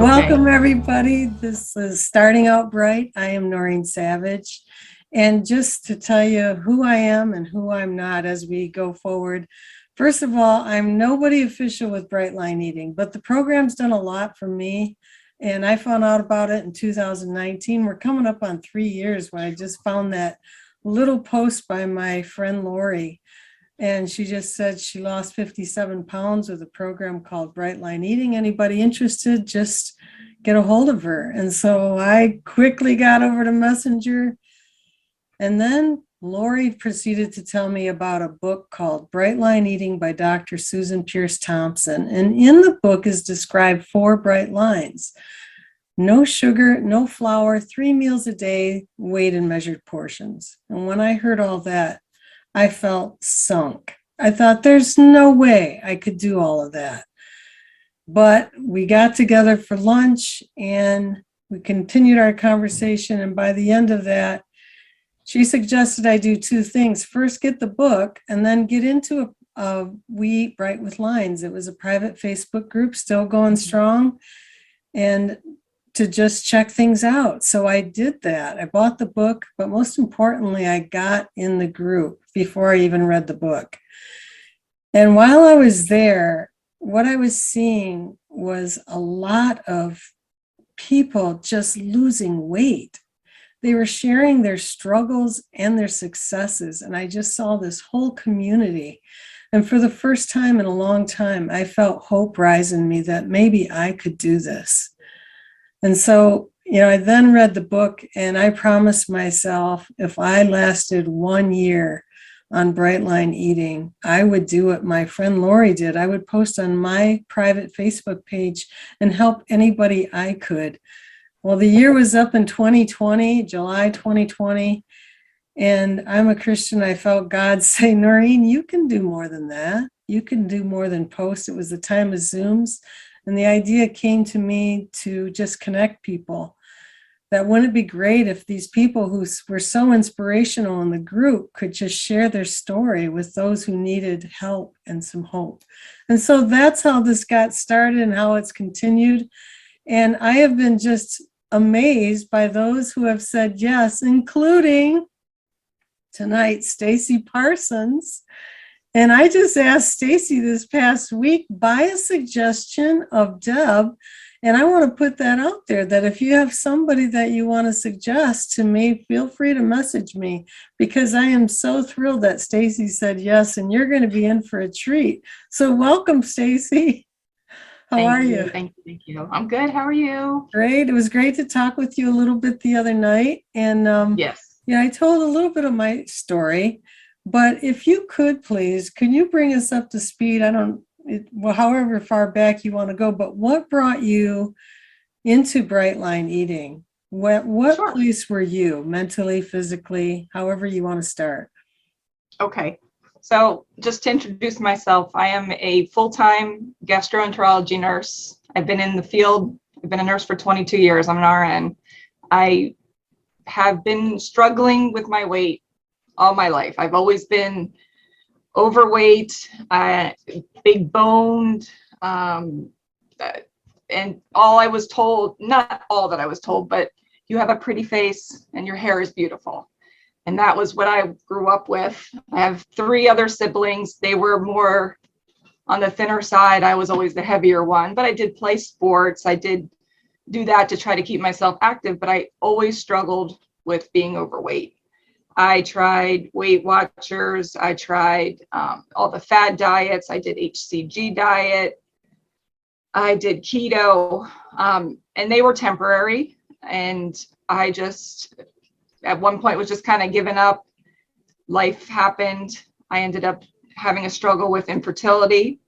Welcome, everybody. This is Starting Out Bright. I am Noreen Savage. And just to tell you who I am and who I'm not as we go forward, first of all, I'm nobody official with Bright Line Eating, but the program's done a lot for me. And I found out about it in 2019. We're coming up on 3 years when I just found that little post by my friend Lori. And she just said she lost 57 pounds with a program called Bright Line Eating. Anybody interested, just get a hold of her. And so I quickly got over to Messenger. And then Lori proceeded to tell me about a book called Bright Line Eating by Dr. Susan Pierce Thompson. And in the book is described 4 bright lines: no sugar, no flour, 3 meals a day, weighed in measured portions. And when I heard all that, I felt sunk. I thought there's no way I could do all of that. But we got together for lunch and we continued our conversation. And by the end of that, she suggested I do 2 things. First, get the book and then get into We Eat Bright with Lines. It was a private Facebook group, still going strong. And to just check things out. So I did that. I bought the book, but most importantly, I got in the group before I even read the book. And while I was there, what I was seeing was a lot of people just losing weight. They were sharing their struggles and their successes. And I just saw this whole community. And for the first time in a long time, I felt hope rise in me that maybe I could do this. And so, I then read the book and I promised myself if I lasted 1 year on Bright Line Eating, I would do what my friend Lori did. I would post on my private Facebook page and help anybody I could. Well, the year was up in 2020, July 2020. And I'm a Christian. I felt God say, Noreen, you can do more than that. You can do more than post. It was the time of Zooms. And the idea came to me to just connect people. That wouldn't it be great if these people who were so inspirational in the group could just share their story with those who needed help and some hope. And so that's how this got started and how it's continued. And I have been just amazed by those who have said yes, including tonight, Stacey Parsons. And I just asked Stacey this past week by a suggestion of Deb. And I want to put that out there that if you have somebody that you want to suggest to me, feel free to message me, because I am so thrilled that Stacey said yes, and you're going to be in for a treat. So welcome, Stacey. How are you? Thank you. I'm good. How are you? Great. It was great to talk with you a little bit the other night. And yes. I told a little bit of my story. But if you could, please, can you bring us up to speed? However far back you want to go, but what brought you into Bright Line Eating? What Sure. place were you mentally, physically, however you want to start? Okay. So just to introduce myself, I am a full-time gastroenterology nurse. I've been in the field. I've been a nurse for 22 years. I'm an RN. I have been struggling with my weight all my life. I've always been overweight, big boned, and all I was told, not all that I was told, but you have a pretty face and your hair is beautiful. And that was what I grew up with. I have 3 other siblings. They were more on the thinner side. I was always the heavier one, but I did play sports. I did do that to try to keep myself active, but I always struggled with being overweight. I tried Weight Watchers. I tried all the fad diets. I did HCG diet. I did keto, and they were temporary. And I just, at one point, was just kind of giving up. Life happened. I ended up having a struggle with infertility.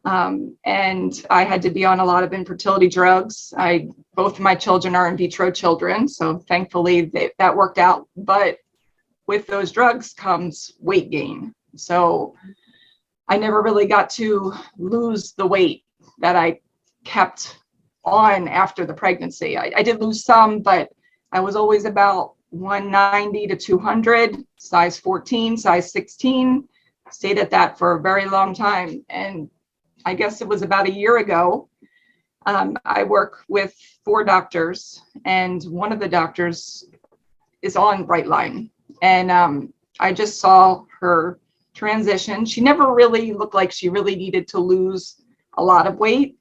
And I had to be on a lot of infertility drugs. Both of my children are in vitro children, so thankfully that worked out. But with those drugs comes weight gain. So I never really got to lose the weight that I kept on after the pregnancy. I did lose some, but I was always about 190 to 200, size 14, size 16, stayed at that for a very long time. And I guess it was about a year ago, I work with 4 doctors, and one of the doctors is on Bright Line. And I just saw her transition. She never really looked like she really needed to lose a lot of weight.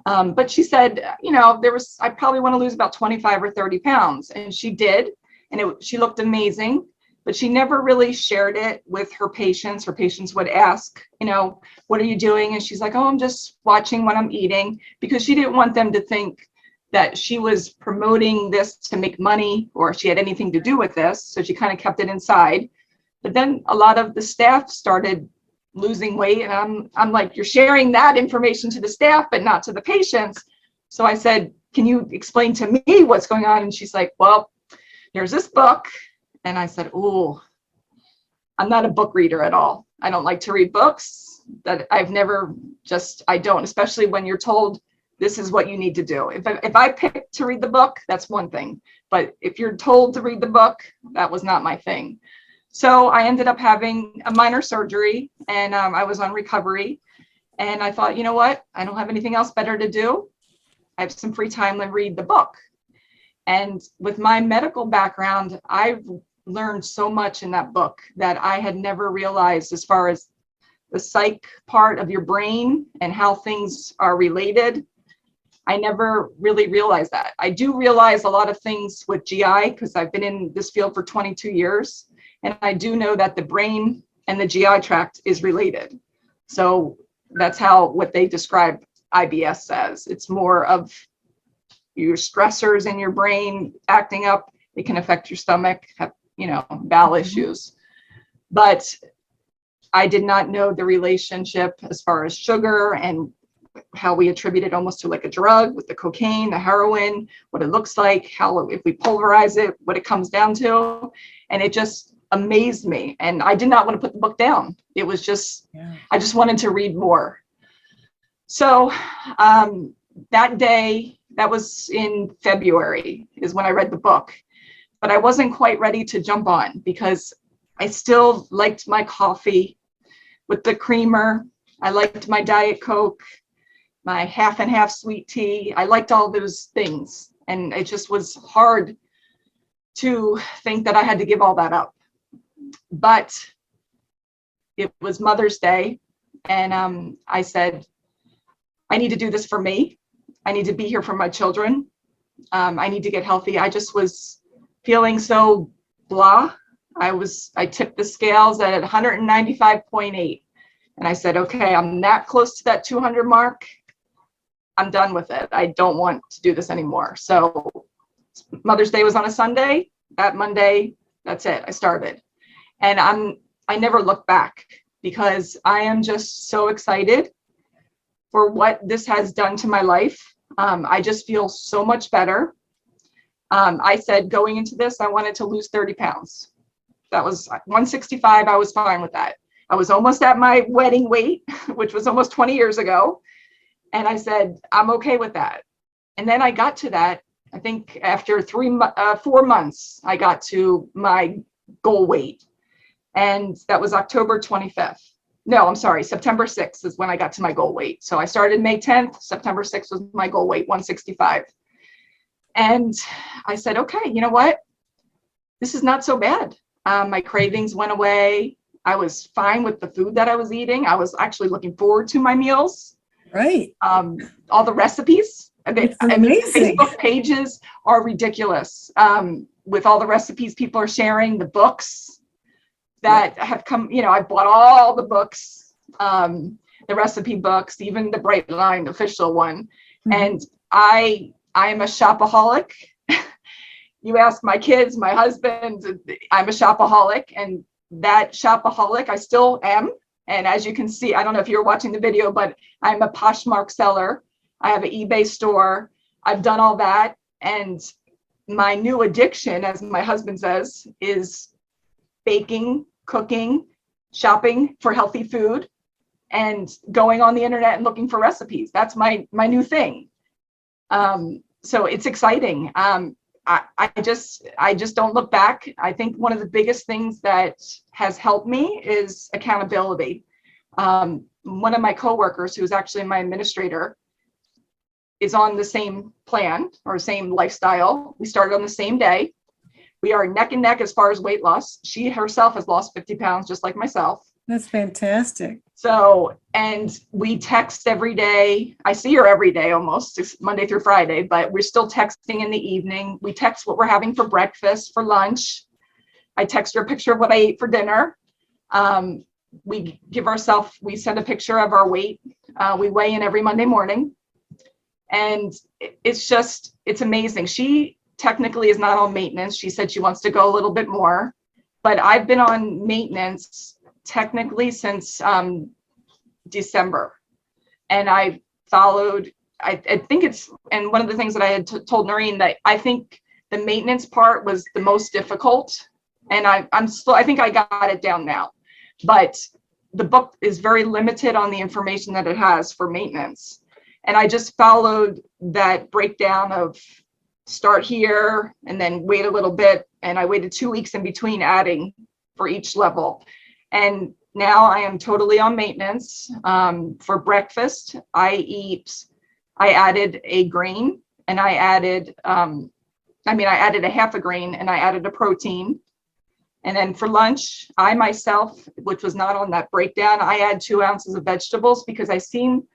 But she said, I probably want to lose about 25 or 30 pounds. And she did. And she looked amazing, but she never really shared it with her patients. Her patients would ask, what are you doing? And she's like, oh, I'm just watching what I'm eating, because she didn't want them to think that she was promoting this to make money or she had anything to do with this. So she kind of kept it inside. But then a lot of the staff started losing weight. And I'm like, you're sharing that information to the staff, but not to the patients. So I said, can you explain to me what's going on? And she's like, well, there's this book. And I said, oh, I'm not a book reader at all. I don't like to read books. That I don't, especially when you're told this is what you need to do. If I pick to read the book, that's one thing. But if you're told to read the book, that was not my thing. So I ended up having a minor surgery, and I was on recovery. And I thought, you know what? I don't have anything else better to do. I have some free time to read the book. And with my medical background, I've learned so much in that book that I had never realized, as far as the psych part of your brain and how things are related. I never really realized that. I do realize a lot of things with GI because I've been in this field for 22 years. And I do know that the brain and the GI tract is related. So that's what they describe IBS as. It's more of your stressors in your brain acting up. It can affect your stomach, have, bowel issues. But I did not know the relationship as far as sugar and how we attribute it almost to like a drug with the cocaine, the heroin, what it looks like, how if we pulverize it, what it comes down to. And it just amazed me. And I did not want to put the book down. It was just, I just wanted to read more. So that day, that was in February, is when I read the book. But I wasn't quite ready to jump on because I still liked my coffee with the creamer. I liked my Diet Coke, my half and half sweet tea. I liked all those things. And it just was hard to think that I had to give all that up. But it was Mother's Day. And I said, I need to do this for me. I need to be here for my children. I need to get healthy. I just was feeling so blah. I tipped the scales at 195.8. And I said, okay, I'm that close to that 200 mark. I'm done with it. I don't want to do this anymore. So Mother's Day was on a Sunday. That Monday, that's it. I started. And I never look back because I am just so excited for what this has done to my life. I just feel so much better. I said going into this, I wanted to lose 30 pounds. That was 165. I was fine with that. I was almost at my wedding weight, which was almost 20 years ago. And I said, I'm okay with that. And then I got to that, I think after 4 months, I got to my goal weight. And that was October 25th. No, I'm sorry, September 6th is when I got to my goal weight. So I started May 10th, September 6th was my goal weight, 165. And I said, okay, you know what? This is not so bad. My cravings went away. I was fine with the food that I was eating. I was actually looking forward to my meals. Right. All the recipes. Amazing. Facebook pages are ridiculous with all the recipes people are sharing, the books that have come, I bought all the books, the recipe books, even the Bright Line official one. Mm-hmm. And I am a shopaholic. You ask my kids, my husband, I'm a shopaholic, and that shopaholic I still am. And as you can see, I don't know if you're watching the video, but I'm a Poshmark seller. I have an eBay store. I've done all that. And my new addiction, as my husband says, is baking, cooking, shopping for healthy food, and going on the internet and looking for recipes. That's my new thing. So it's exciting. I just don't look back. I think one of the biggest things that has helped me is accountability. One of my coworkers, who's actually my administrator, is on the same plan or same lifestyle. We started on the same day. We are neck and neck as far as weight loss. She herself has lost 50 pounds, just like myself. That's fantastic. So, and we text every day. I see her every day almost. It's Monday through Friday, but we're still texting in the evening. We text what we're having for breakfast, for lunch. I text her a picture of what I ate for dinner. We send a picture of our weight. We weigh in every Monday morning. And it's amazing. She technically is not on maintenance. She said she wants to go a little bit more, but I've been on maintenance technically since December. And I think and one of the things that I had told Noreen, that I think the maintenance part was the most difficult. And I think I got it down now, but the book is very limited on the information that it has for maintenance. And I just followed that breakdown of start here and then wait a little bit. And I waited 2 weeks in between adding for each level. And now I am totally on maintenance. For breakfast, I added a grain, and I added a half a grain, and I added a protein. And then for lunch, I myself, which was not on that breakdown, I add 2 ounces of vegetables because I seem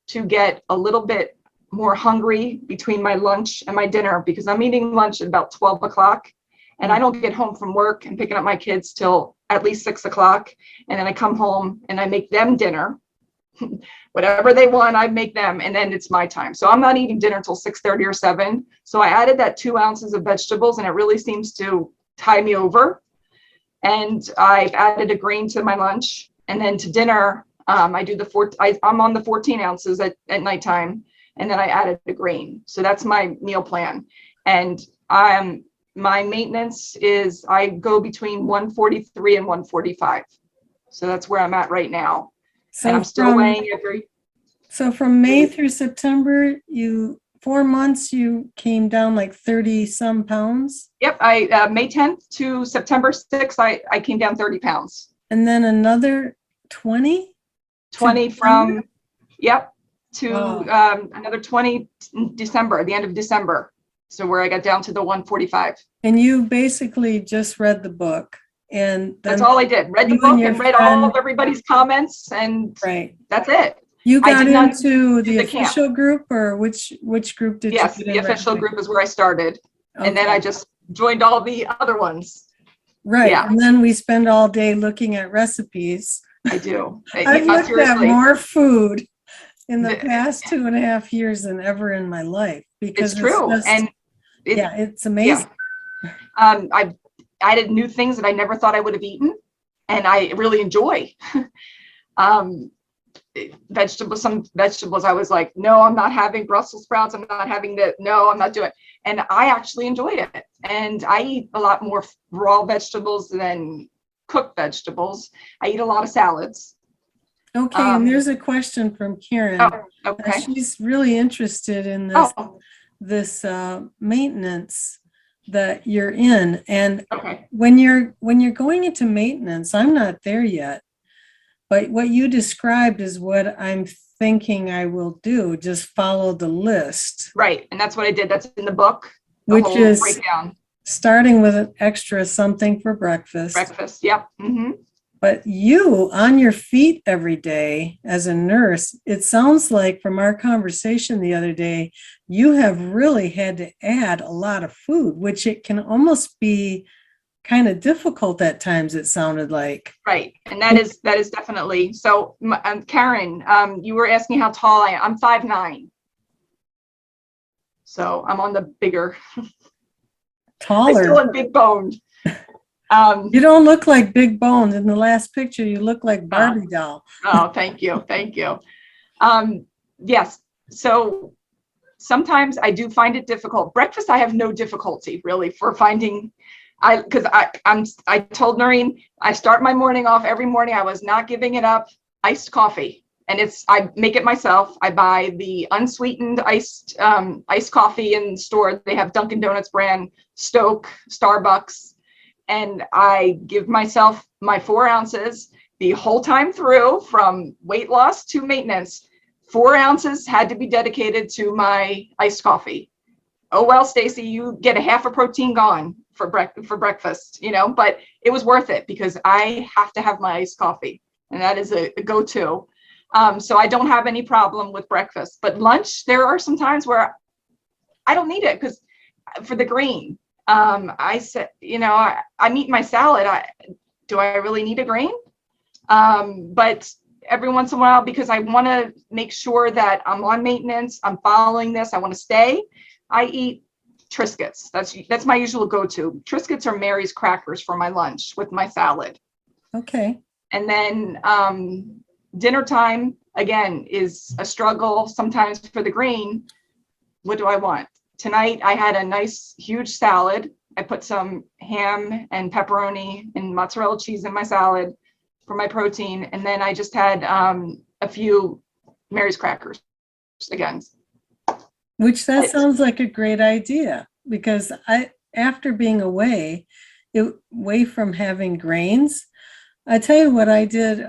to get a little bit more hungry between my lunch and my dinner, because I'm eating lunch at about 12 o'clock and I don't get home from work and picking up my kids till at least 6 o'clock. And then I come home and I make them dinner, whatever they want, I make them, and then it's my time. So I'm not eating dinner until 6:30 or 7. So I added that 2 ounces of vegetables, and it really seems to tie me over. And I've added a grain to my lunch, and then to dinner, I'm on the 14 ounces at nighttime, and then I added a grain. So that's my meal plan. And my maintenance is I go between 143 and 145. So that's where I'm at right now. So and I'm still weighing every. So from May through September, 4 months, you came down like 30 some pounds. Yep. May 10th to September 6th, I came down 30 pounds. And then another 20? 20 from, yep, to Wow. another 20 in December, the end of December. So where I got down to the 145. And you basically just read the book. And that's all I did. Read the book and read all of everybody's comments, and right. That's it. You got into the official group, or which group did you get in? Yes, the official group is where I started. Okay. And then I just joined all the other ones. Right. Yeah. And then we spend all day looking at recipes. I do. I've looked at more food in the past 2.5 years than ever in my life, because it's true. It's amazing. Yeah. I added new things that I never thought I would have eaten, and I really enjoy. Some vegetables I was like, no, I'm not having Brussels sprouts. I'm not having that. No, I'm not doing it. And I actually enjoyed it. And I eat a lot more raw vegetables than cooked vegetables. I eat a lot of salads. Okay. And there's a question from Karen. Oh, okay. She's really interested in this maintenance that you're in. And when you're going into maintenance, I'm not there yet. But what you described is what I'm thinking I will do. Just follow the list. Right. And that's what I did. That's in the book. Which is breakdown. Starting with an extra something for breakfast. Breakfast. Yep. Mm-hmm. But you on your feet every day as a nurse, it sounds like from our conversation the other day, you have really had to add a lot of food, which it can almost be kind of difficult at times, it sounded like. Right. And that is definitely. So Karen, you were asking how tall I am. I'm 5'9". So I'm on the bigger. Taller. I'm still in big boned. You don't look like big boned. In the last picture, you look like Barbie doll. Oh, thank you. Thank you. Yes. So sometimes I do find it difficult. Breakfast, I have no difficulty really for finding. Because I told Noreen, I start my morning off every morning. I was not giving it up. Iced coffee, and I make it myself. I buy the unsweetened iced coffee in the store. They have Dunkin' Donuts brand, Stoke, Starbucks, and I give myself my 4 ounces the whole time through, from weight loss to maintenance. 4 ounces had to be dedicated to my iced coffee. Oh, well, Stacey, you get a half a protein gone for breakfast, you know, but it was worth it because I have to have my iced coffee, and that is a go-to. So I don't have any problem with breakfast, but lunch, there are some times where I don't need it because for the green, I said, you know, I'm eating my salad. Do I really need a green? But every once in a while, because I want to make sure that I'm on maintenance, I'm following this, I want to stay, I eat Triscuits. That's my usual go-to. Triscuits are Mary's crackers for my lunch with my salad. Okay. And then dinner time, again, is a struggle sometimes for the green. What do I want? Tonight, I had a nice, huge salad. I put some ham and pepperoni and mozzarella cheese in my salad for my protein. And then I just had a few Mary's crackers again. Which that sounds like a great idea, because after being away from having grains, I tell you what I did.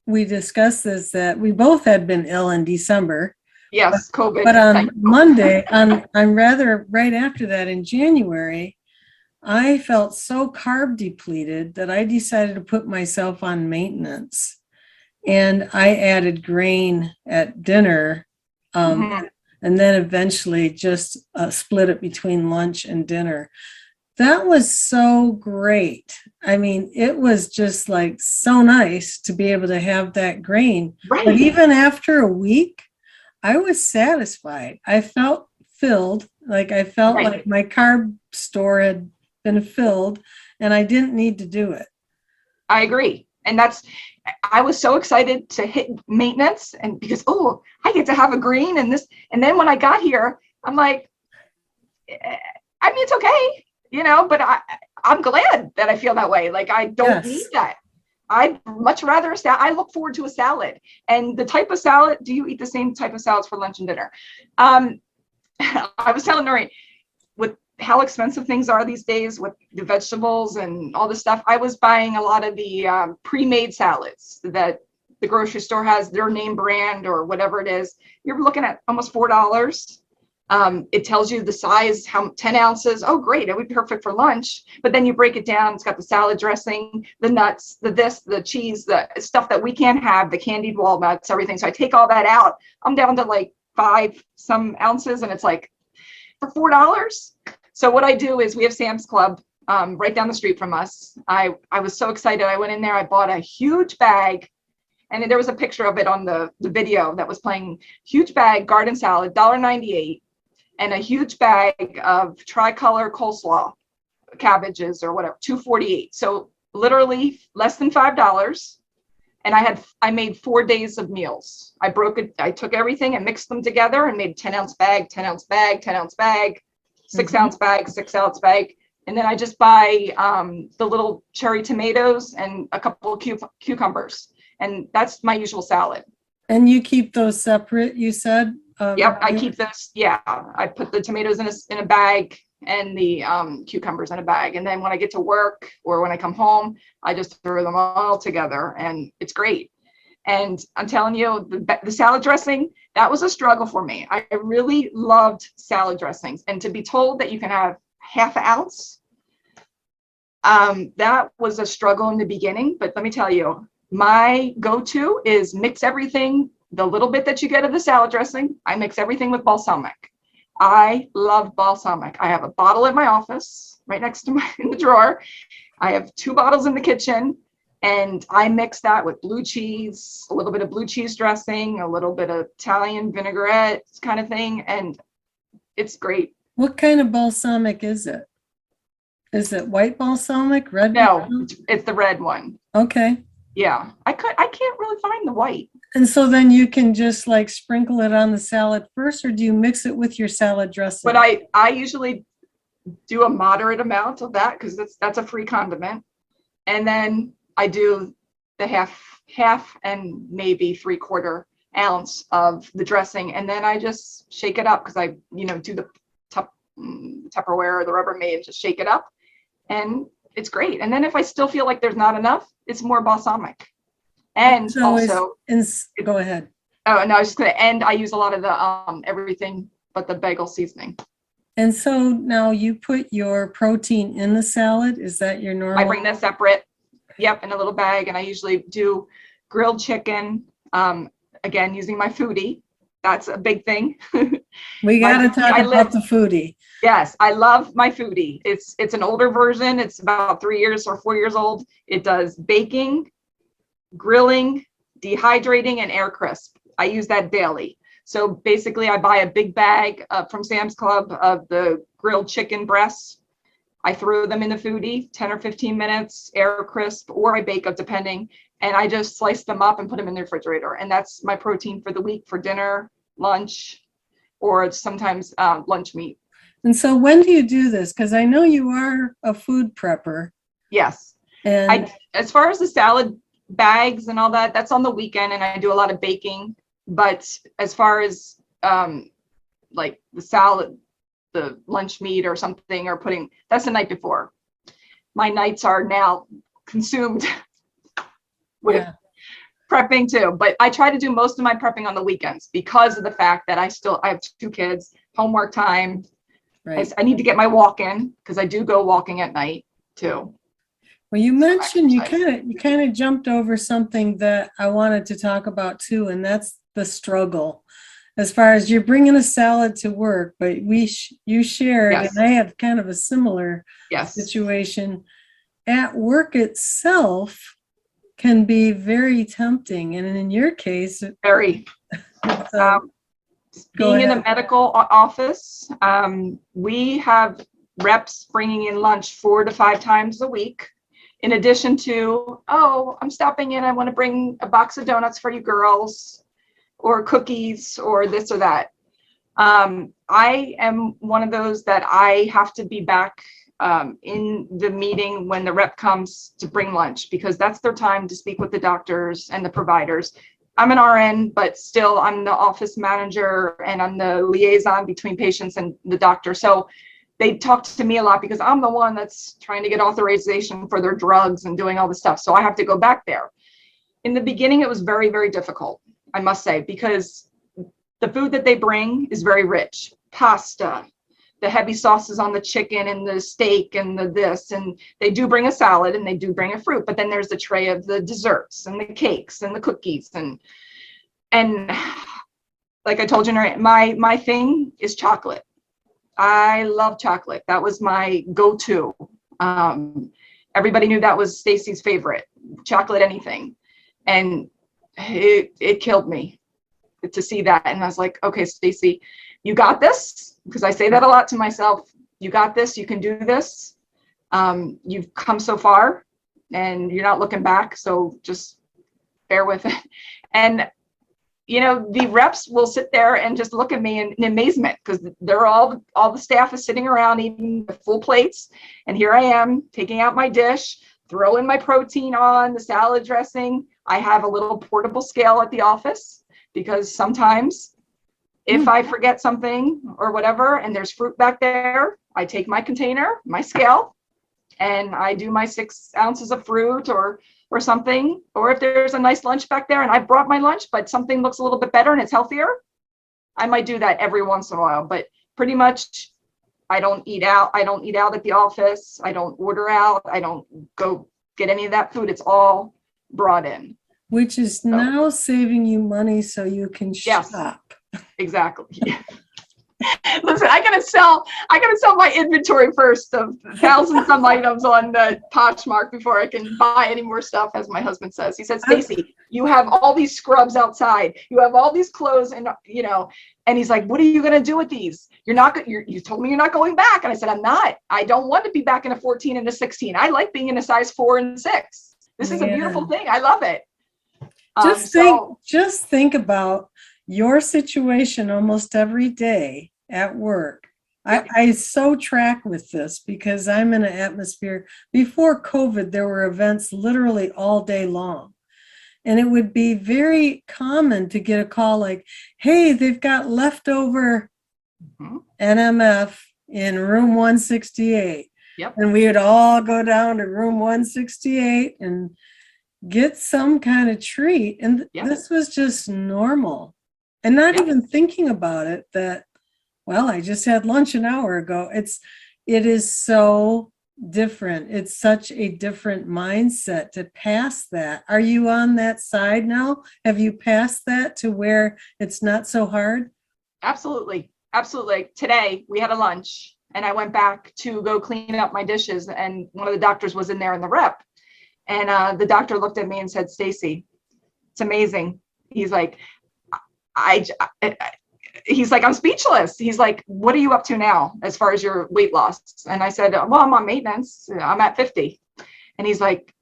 We discussed this, that we both had been ill in December. Yes, COVID. But on Monday, I'm rather right after that in January, I felt so carb depleted that I decided to put myself on maintenance. And I added grain at dinner. And then eventually just split it between lunch and dinner. That was so great. I mean, it was just like so nice to be able to have that grain. Right. But even after a week, I was satisfied. I felt filled, like I felt Right. like my carb store had been filled and I didn't need to do it. I agree. And I was so excited to hit maintenance, and because, oh, I get to have a green and this. And then when I got here, I'm like, I mean, it's okay, you know, but I'm glad that I feel that way. Like, I don't need that. I'd much rather I look forward to a salad. And the type of salad, do you eat the same type of salads for lunch and dinner? I was telling Noreen, with how expensive things are these days with the vegetables and all this stuff, I was buying a lot of the pre-made salads that the grocery store has, their name brand or whatever it is. You're looking at almost $4. It tells you the size, 10 ounces. Oh, great. It would be perfect for lunch. But then you break it down. It's got the salad dressing, the nuts, the cheese, the stuff that we can't have, the candied walnuts, everything. So I take all that out. I'm down to like 5 some ounces, and it's like for $4. So what I do is we have Sam's Club right down the street from us. I was so excited. I went in there. I bought a huge bag. And there was a picture of it on the video that was playing. Huge bag, garden salad, $1.98. And a huge bag of tricolor coleslaw, cabbages or whatever, $2.48. So literally less than $5. And I made 4 days of meals. I broke it. I took everything and mixed them together and made 10-ounce bag, 10-ounce bag, 10-ounce bag, 6-ounce bag, 6-ounce bag. And then I just buy the little cherry tomatoes and a couple of cucumbers. And that's my usual salad. And you keep those separate, you said? Yep, I keep this. Yeah, I put the tomatoes in a bag and the cucumbers in a bag. And then when I get to work or when I come home, I just throw them all together, and it's great. And I'm telling you, the salad dressing, that was a struggle for me. I really loved salad dressings. And to be told that you can have half an ounce, that was a struggle in the beginning. But let me tell you, my go-to is mix everything. The little bit that you get of the salad dressing, I mix everything with balsamic. I love balsamic. I have a bottle in my office right next to in the drawer. I have 2 bottles in the kitchen, and I mix that with blue cheese, a little bit of blue cheese dressing, a little bit of Italian vinaigrette kind of thing, and it's great. What kind of balsamic is it? Is it white balsamic, red? No, it's the red one. Okay. Yeah, I can't really find the white. And so then you can just like sprinkle it on the salad first, or do you mix it with your salad dressing? But I usually do a moderate amount of that because that's a free condiment. And then I do the half and maybe 3/4 ounce of the dressing. And then I just shake it up because I, do the Tupperware or the Rubbermaid and just shake it up. And it's great. And then if I still feel like there's not enough, it's more balsamic. And so also, go ahead. Oh, no, I was just going to end. I use a lot of the everything but the bagel seasoning. And so now you put your protein in the salad. Is that your normal? I bring that separate. Yep, in a little bag, and I usually do grilled chicken. Again, using my foodie. That's a big thing. We got to talk about the foodie. Yes, I love my foodie. It's an older version. It's about 3 years or 4 years old. It does baking, grilling, dehydrating, and air crisp. I use that daily. So basically, I buy a big bag from Sam's Club of the grilled chicken breasts. I throw them in the foodie, 10 or 15 minutes, air crisp, or I bake up depending. And I just slice them up and put them in the refrigerator. And that's my protein for the week for dinner, lunch, or sometimes lunch meat. And so when do you do this? Because I know you are a food prepper. Yes. And as far as the salad bags and all that, that's on the weekend, and I do a lot of baking. But as far as like the salad, the lunch meat or something, or putting, that's the night before. My nights are now consumed with prepping too, but I try to do most of my prepping on the weekends because of the fact that I have 2 kids, homework time. Right. I need to get my walk in because I do go walking at night too. Well, you mentioned you kind of jumped over something that I wanted to talk about too, and that's the struggle. As far as you're bringing a salad to work, but you shared, and I had kind of a similar situation. At work itself can be very tempting, and in your case, very. Being in a medical office, we have reps bringing in lunch 4 to 5 times a week. In addition to, oh, I'm stopping in, I want to bring a box of donuts for you girls, or cookies, or this or that. I am one of those that I have to be back in the meeting when the rep comes to bring lunch, because that's their time to speak with the doctors and the providers. I'm an RN, but still I'm the office manager and I'm the liaison between patients and the doctor. So they talk to me a lot because I'm the one that's trying to get authorization for their drugs and doing all the stuff. So I have to go back there. In the beginning, it was very, very difficult, I must say, because the food that they bring is very rich. Pasta, the heavy sauces on the chicken and the steak and the this, and they do bring a salad and they do bring a fruit, but then there's the tray of the desserts and the cakes and the cookies. And like I told you, my thing is chocolate. I love chocolate. That was my go-to. Everybody knew that was Stacy's favorite, chocolate anything. And it killed me to see that. And I was like, okay, Stacy, you got this. Because I say that a lot to myself. You got this, you can do this. You've come so far and you're not looking back. So just bear with it. And, you know, the reps will sit there and just look at me in amazement, because they're all the staff is sitting around eating the full plates. And here I am taking out my dish, throwing my protein on, the salad dressing. I have a little portable scale at the office, because sometimes if I forget something or whatever, and there's fruit back there, I take my container, my scale, and I do my 6 ounces of fruit or something. Or if there's a nice lunch back there and I brought my lunch, but something looks a little bit better and it's healthier, I might do that every once in a while. But pretty much I don't eat out. I don't eat out at the office. I don't order out. I don't go get any of that food. It's all brought in. Which is now saving you money so you can shop. Exactly. Listen, I gotta sell my inventory first of thousands of items on Poshmark before I can buy any more stuff, as my husband says. He says, Stacy, you have all these scrubs outside. You have all these clothes, and and he's like, what are you gonna do with these? You told me you're not going back. And I said, I'm not. I don't want to be back in a 14 and a 16. I like being in a size 4 and 6. This is a beautiful thing. I love it. Just think about your situation almost every day at work. I so track with this because I'm in an atmosphere. Before COVID, there were events literally all day long. And it would be very common to get a call like, hey, they've got leftover NMF in room 168. Yep. And we would all go down to room 168 and get some kind of treat. And Yeah. this was just normal. And not Yeah. even thinking about it that, well, I just had lunch an hour ago. It is so different. It's such a different mindset to pass that. Are you on that side now? Have you passed that to where it's not so hard? Absolutely. Absolutely. Today we had a lunch and I went back to go clean up my dishes, and one of the doctors was in there in the rep. And the doctor looked at me and said, Stacy, it's amazing. He's like, I, I, he's like, I'm speechless. He's like, what are you up to now as far as your weight loss? And I said, well, I'm on maintenance. I'm at 50. And he's like,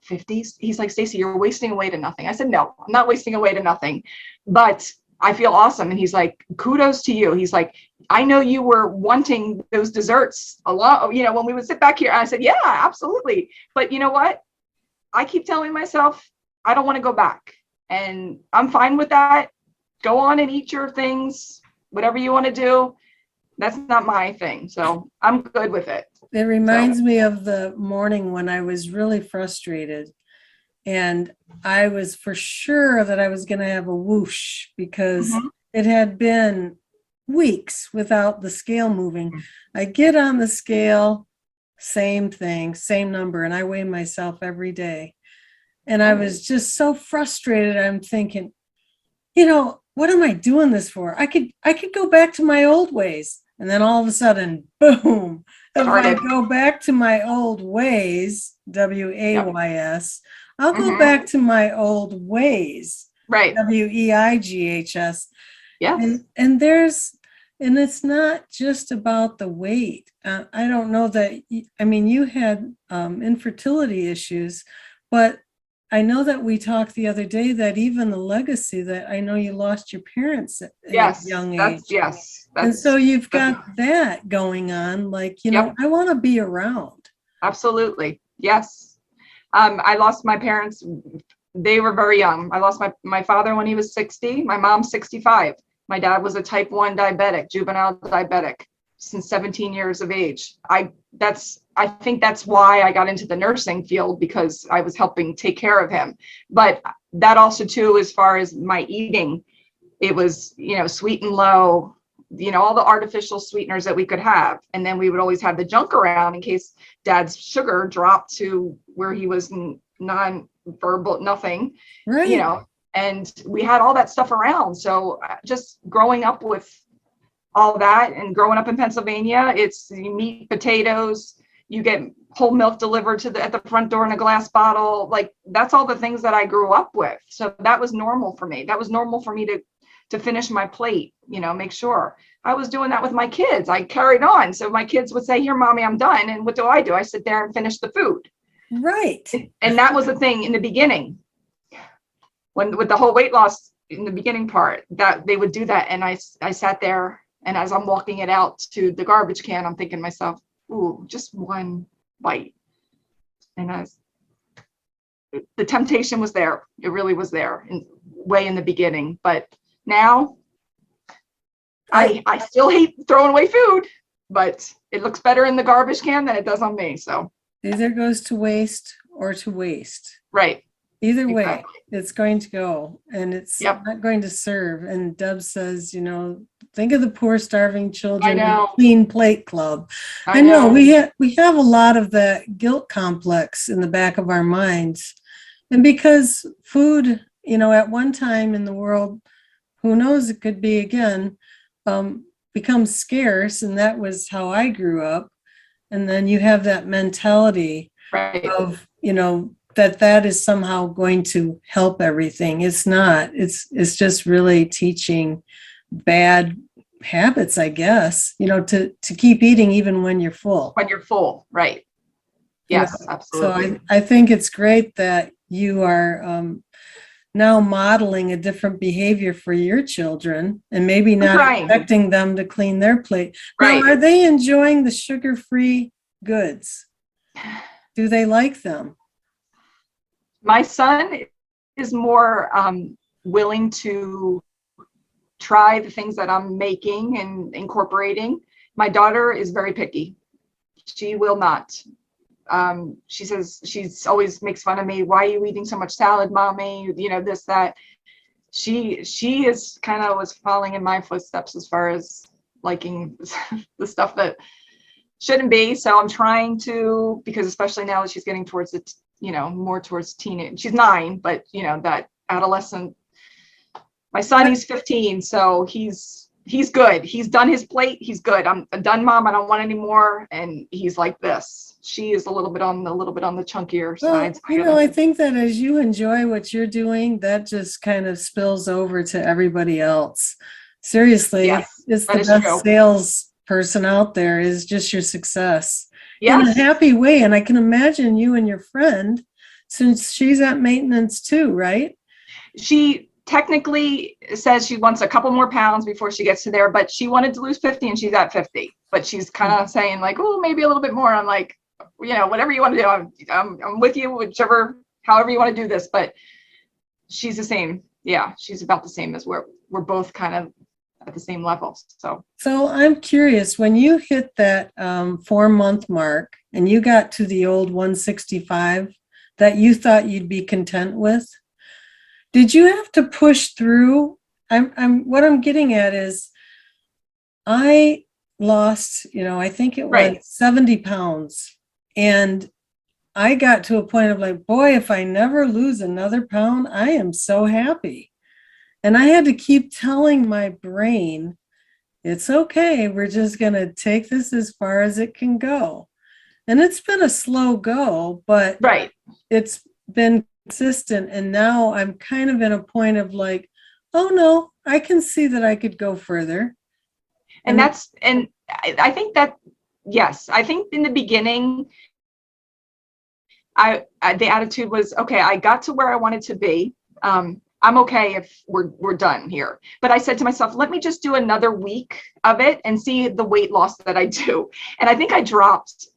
50s? He's like, Stacy, you're wasting away to nothing. I said, no, I'm not wasting away to nothing, but I feel awesome. And he's like, kudos to you. He's like, I know you were wanting those desserts a lot, you know, when we would sit back here. I said, yeah, absolutely. But you know what? I keep telling myself, I don't want to go back. And I'm fine with that. Go on and eat your things, whatever you want to do. That's not my thing. So I'm good with it. It reminds me of the morning when I was really frustrated, and I was for sure that I was going to have a whoosh because Mhm. it had been weeks without the scale moving. I get on the scale, same thing, same number, and I weigh myself every day. And I was just so frustrated. I'm thinking, what am I doing this for? I could go back to my old ways. And then all of a sudden, boom, if I go back to my old ways, WAYS, I'll go back to my old ways, Right. WEIGHS. Yes. And it's not just about the weight. I don't know that, I mean, you had infertility issues, but I know that we talked the other day that even the legacy that I know you lost your parents at a young age. And so you've got that going on, like, I want to be around. Absolutely. Yes. I lost my parents. They were very young. I lost my father when he was 60, my mom 65. My dad was a type 1 diabetic, juvenile diabetic, since 17 years of age. I think that's why I got into the nursing field, because I was helping take care of him. But that also too, as far as my eating, it was, sweet and low, all the artificial sweeteners that we could have. And then we would always have the junk around in case dad's sugar dropped to where he was non-verbal, nothing, Right. And we had all that stuff around. So just growing up with all that, and growing up in Pennsylvania, you meat, potatoes, you get whole milk delivered at the front door in a glass bottle. Like, that's all the things that I grew up with. So that was normal for me. That was normal for me to finish my plate, make sure. I was doing that with my kids. I carried on. So my kids would say, here, mommy, I'm done. And what do? I sit there and finish the food. Right. And that was the thing in the beginning, when with the whole weight loss in the beginning part, that they would do that. And I sat there, and as I'm walking it out to the garbage can, I'm thinking to myself, ooh, just one bite. And the temptation was there. It really was there way in the beginning. But now I still hate throwing away food, but it looks better in the garbage can than it does on me. So either goes to waste or to waste. Right. Either way, it's going to go, and it's not going to serve. And Deb says, think of the poor starving children, clean plate club. I know we have a lot of that guilt complex in the back of our minds. And because food, at one time in the world, who knows, it could be again, becomes scarce. And that was how I grew up. And then you have that mentality of, that is somehow going to help everything. It's not. It's just really teaching bad habits, I guess, to keep eating even when you're full. When you're full, right. Yes, absolutely. So I think it's great that you are now modeling a different behavior for your children, and maybe not expecting them to clean their plate. Now, are they enjoying the sugar-free goods? Do they like them? My son is more willing to try the things that I'm making and incorporating. My daughter is very picky. She will not. She says, she's always makes fun of me. Why are you eating so much salad, mommy? You know, this, that. She is kind of was following in my footsteps as far as liking the stuff that shouldn't be. So I'm trying to, because especially now that she's getting towards the, you know, more towards teenage, she's 9, but you know, that adolescent, my son, he's 15. So he's good. He's done his plate. He's good. I'm done, mom. I don't want any more. And he's like this. She is a little bit on the chunkier Well, side. you know, I think that as you enjoy what you're doing, that just kind of spills over to everybody else. Seriously, Yes, it's that the is best true. sales person out there is just your success in a Yes. happy way. And I can imagine you and your friend, since she's at maintenance too, right? She technically says she wants a couple more pounds before she gets to there, but she wanted to lose 50 and she's at 50. But she's kind of saying like, oh, maybe a little bit more. I'm like, you know, whatever you want to do, I'm with you, however you want to do this. But she's the same. Yeah, she's about the same as we're both kind of at the same level. So I'm curious, when you hit that 4-month mark and you got to the old 165 that you thought you'd be content with, did you have to push through? What I'm getting at is I lost, you know, I think it was Right. 70 pounds. And I got to a point of like, boy, if I never lose another pound, I am so happy. And I had to keep telling my brain, it's okay. We're just going to take this as far as it can go. And it's been a slow go, but Right. it's been consistent. And now I'm kind of in a point of like, oh no, I can see that I could go further. And I think that, yes, I think in the beginning, the attitude was, okay, I got to where I wanted to be. I'm okay if we're done here. But I said to myself, let me just do another week of it and see the weight loss that I do. And I think I dropped.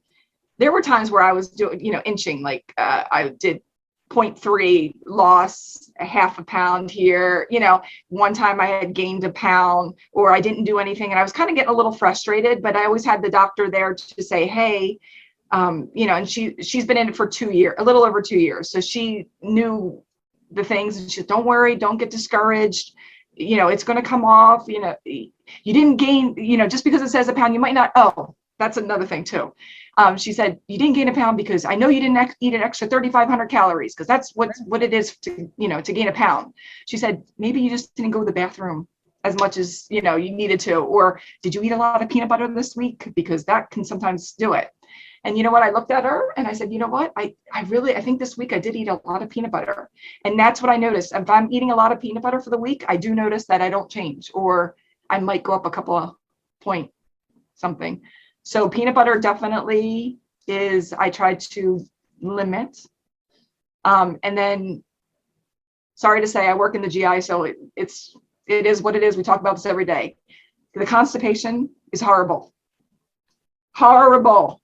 There were times where I was doing, you know, inching, like I did 0.3 loss, a half a pound here. You know, one time I had gained a pound or I didn't do anything. And I was kind of getting a little frustrated, but I always had the doctor there to say, hey, you know, and she's been in it for 2 years, a little over 2 years. So she knew the things and she said, don't worry, don't get discouraged. You know, it's going to come off. You know, you didn't gain, you know, just because it says a pound, you might not. Oh, that's another thing too. She said, you didn't gain a pound because I know you didn't eat an extra 3,500 calories because that's what it is to, you know, to gain a pound. She said, maybe you just didn't go to the bathroom as much as, you know, you needed to, or did you eat a lot of peanut butter this week? Because that can sometimes do it. And you know what? I looked at her and I said, you know what? I think this week I did eat a lot of peanut butter. And that's what I noticed. If I'm eating a lot of peanut butter for the week, I do notice that I don't change, or I might go up a couple of point something. So peanut butter definitely is, I try to limit. And then, sorry to say, I work in the GI, so it is what it is. We talk about this every day. The constipation is horrible. Horrible.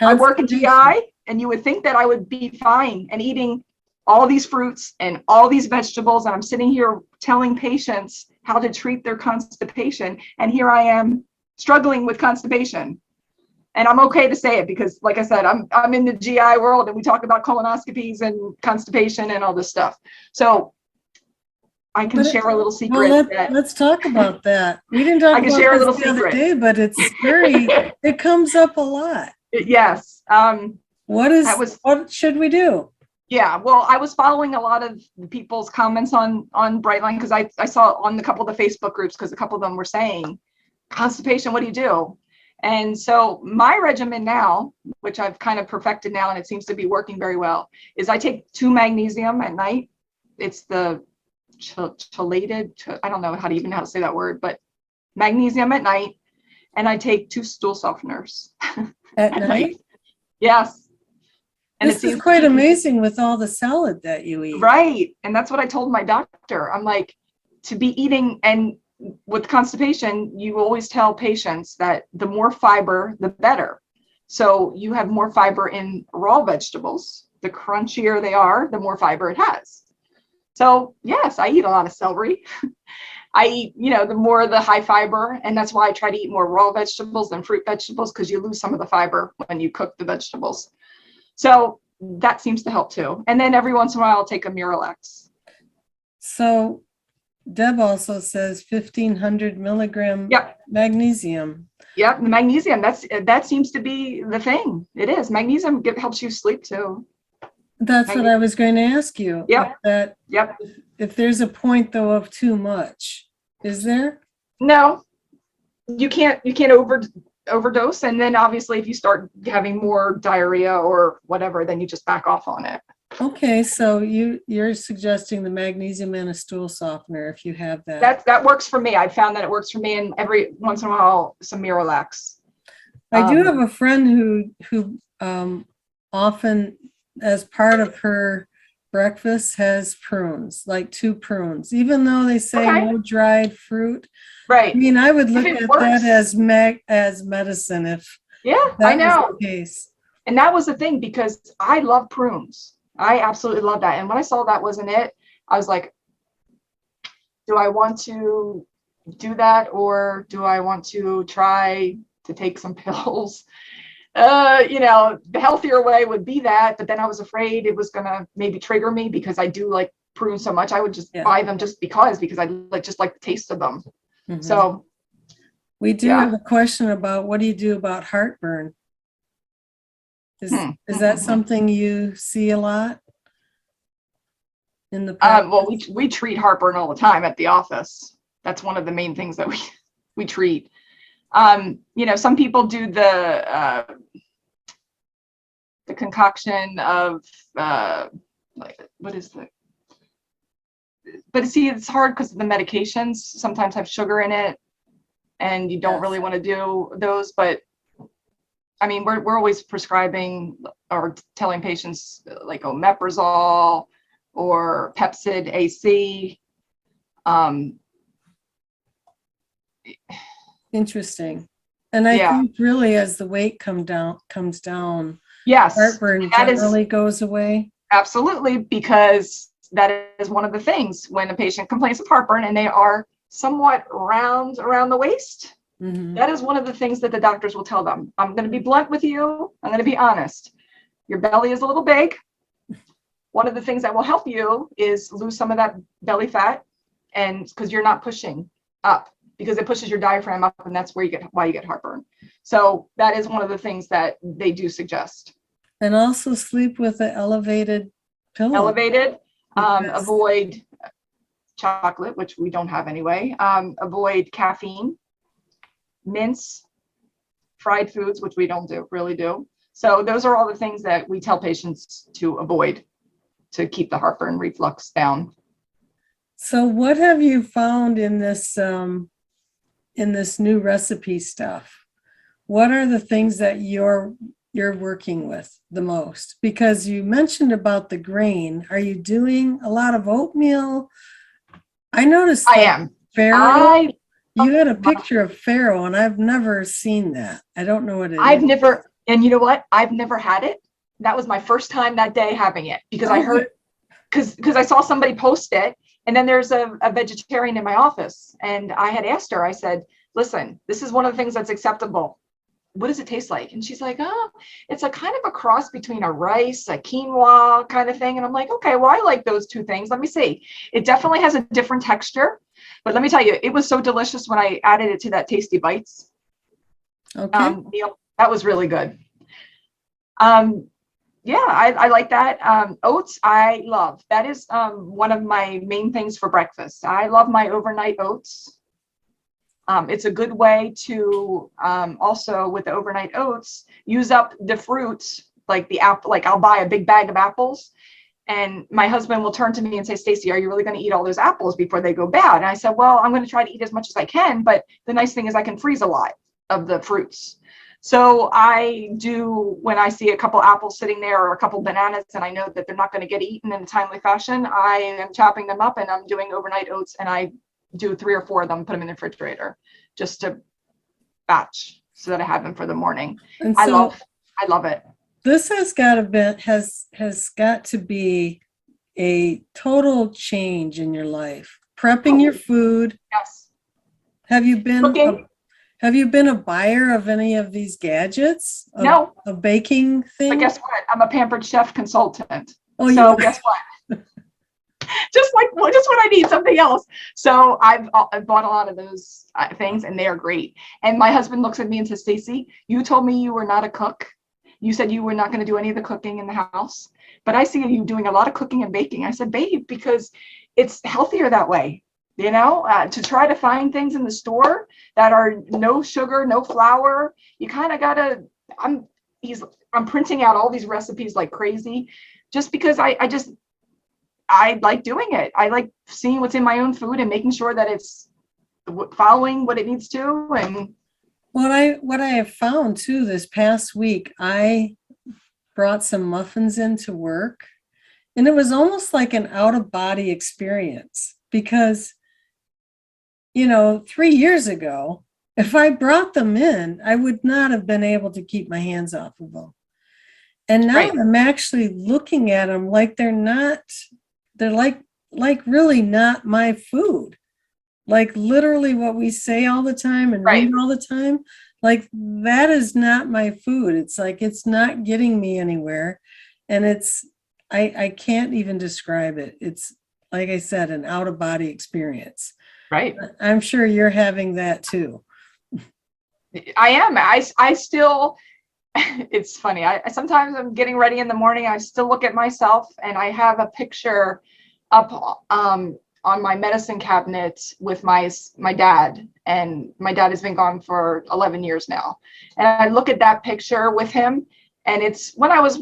I work in GI, and you would think that I would be fine and eating all these fruits and all these vegetables. And I'm sitting here telling patients how to treat their constipation. And here I am struggling with constipation. And I'm okay to say it because, like I said, I'm in the GI world and we talk about colonoscopies and constipation and all this stuff. So I can share a little secret. Well, let's talk about that. We didn't talk about this the other day, but it's it comes up a lot. Yes. What should we do? Yeah, well, I was following a lot of people's comments on Brightline because I saw on a couple of the Facebook groups because a couple of them were saying, constipation, what do you do? And so my regimen now, which I've kind of perfected now and it seems to be working very well, is I take 2 magnesium at night. It's the chelated, I don't know how to say that word, but magnesium at night. And I take 2 stool softeners at night. Yes. And this is quite amazing with all the salad that you eat. Right. And that's what I told my doctor. I'm like, to be eating, and with constipation, you always tell patients that the more fiber, the better. So you have more fiber in raw vegetables. The crunchier they are, the more fiber it has. So yes, I eat a lot of celery. I eat, you know, the more the high fiber, and that's why I try to eat more raw vegetables than fruit vegetables, because you lose some of the fiber when you cook the vegetables. So that seems to help too. And then every once in a while, I'll take a Miralax. So Deb also says 1,500 milligram Yep. magnesium. Yep. The magnesium, that seems to be the thing. It is. Magnesium helps you sleep too. That's what I was going to ask you. Yep. Yep. If there's a point though of too much, is there? No, you can't overdose. And then obviously if you start having more diarrhea or whatever, then you just back off on it. Okay, so you're suggesting the magnesium and a stool softener if you have that. That works for me. I found that it works for me, and every once in a while some Miralax. I do have a friend who often, as part of her breakfast, has prunes, like 2 prunes, even though they say no dried fruit. Right. I mean, I would look at works. that as medicine if that I know. Was the case. And that was the thing, because I love prunes. I absolutely love that. And when I saw that wasn't it, I was like, do I want to do that, or do I want to try to take some pills? The healthier way would be that, but then I was afraid it was gonna maybe trigger me, because I do like prunes so much. I would just buy them just because I just like the taste of them. Mm-hmm. So we do have a question about, what do you do about heartburn? Is that something you see a lot in the practice? Well, we treat heartburn all the time at the office. That's one of the main things that we treat. Some people do the concoction of what is the? But see, it's hard because the medications sometimes have sugar in it, and you don't really want to do those. But I mean, we're always prescribing or telling patients like omeprazole or Pepcid AC. Interesting. And I think really as the weight comes down, yes, heartburn generally goes away. Absolutely, because that is one of the things when a patient complains of heartburn and they are somewhat round around the waist. Mm-hmm. That is one of the things that the doctors will tell them. I'm going to be blunt with you. I'm going to be honest. Your belly is a little big. One of the things that will help you is lose some of that belly fat, and because you're not pushing up, because it pushes your diaphragm up, and that's why you get heartburn. So that is one of the things that they do suggest. And also sleep with an elevated pillow. Avoid chocolate, which we don't have anyway. Avoid caffeine, mints, fried foods, which we don't really do. So those are all the things that we tell patients to avoid to keep the heartburn reflux down. So what have you found in this new recipe stuff? What are the things that you're working with the most? Because you mentioned about the grain. Are you doing a lot of oatmeal? I noticed I am. farro. You had a picture of farro, and I've never seen that. I don't know what it is. And you know what? I've never had it. That was my first time that day having it, because I heard, because I saw somebody post it, and then there's a vegetarian in my office, and I had asked her, I said, listen, this is one of the things that's acceptable. What does it taste like? And she's like, oh, it's a kind of a cross between a rice, a quinoa kind of thing. And I'm like, okay, well, I like those two things. Let me see. It definitely has a different texture, but let me tell you, it was so delicious when I added it to that Tasty Bites meal. That was really good. I like that. Oats, I love. That is one of my main things for breakfast. I love my overnight oats. It's a good way to also, with the overnight oats, use up the fruits, like the apple. Like I'll buy a big bag of apples, and my husband will turn to me and say, Stacey, are you really going to eat all those apples before they go bad? And I said, well, I'm going to try to eat as much as I can, but the nice thing is I can freeze a lot of the fruits. So I do, when I see a couple apples sitting there or a couple bananas, and I know that they're not going to get eaten in a timely fashion, I am chopping them up and I'm doing overnight oats, and I do 3 or 4 of them, put them in the refrigerator just to batch so that I have them for the morning. And so I love it. This has got to be a total change in your life. Prepping your food. Yes. Have you been Have you been a buyer of any of these gadgets? No, A baking but thing? guess what? I'm a Pampered Chef consultant. Oh, you So are. guess what? Just like, well, just when I need something else. So I've bought a lot of those things, and they are great. And my husband looks at me and says, Stacey, you told me you were not a cook. You said you were not going to do any of the cooking in the house, but I see you doing a lot of cooking and baking. I said, babe, because it's healthier that way. To try to find things in the store that are no sugar, no flour, you kind of gotta. I'm printing out all these recipes like crazy, just because I like doing it. I like seeing what's in my own food and making sure that it's following what it needs to. And What I have found too this past week, I brought some muffins into work, and it was almost like an out of body experience because 3 years ago, if I brought them in, I would not have been able to keep my hands off of them. And now right, I'm actually looking at them like they're like really not my food. Like literally what we say all the time and right, read all the time, like that is not my food. It's like it's not getting me anywhere. And I can't even describe it. It's like I said, an out of body experience. right. I'm sure you're having that too. I am. I still. It's funny. I sometimes I'm getting ready in the morning. I still look at myself, and I have a picture up on my medicine cabinet with my dad, and my dad has been gone for 11 years now. And I look at that picture with him, and it's when I was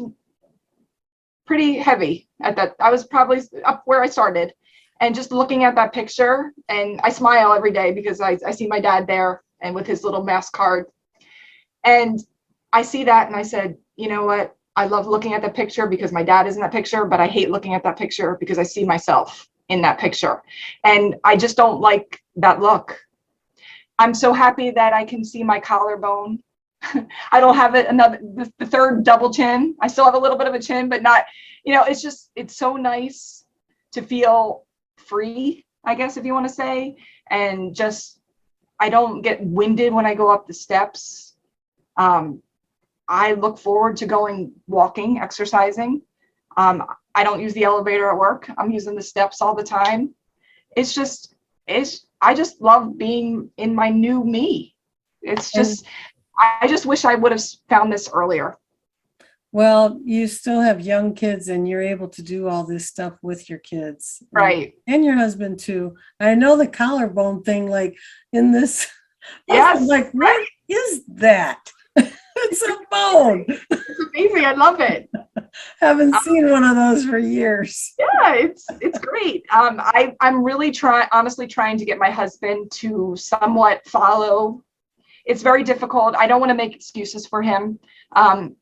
pretty heavy at that. I was probably up where I started, and just looking at that picture, and I smile every day because I see my dad there and with his little mask card. And I see that and I said, you know what? I love looking at the picture because my dad is in that picture, but I hate looking at that picture because I see myself in that picture. And I just don't like that look. I'm so happy that I can see my collarbone. I don't have the third double chin. I still have a little bit of a chin, but not, it's so nice to feel free, I guess, if you want to say, and just, I don't get winded when I go up the steps. I look forward to going walking, exercising. I don't use the elevator at work. I'm using the steps all the time. I just love being in my new me. And I just wish I would have found this earlier. well, you still have young kids and you're able to do all this stuff with your kids Right. and your husband too. I know the collarbone thing, like in this, Yes. like, what is that? It's a bone. It's amazing. I love it. Haven't seen one of those for years. Yeah, it's great. I'm really honestly trying to get my husband to somewhat follow. It's very difficult. I don't want to make excuses for him.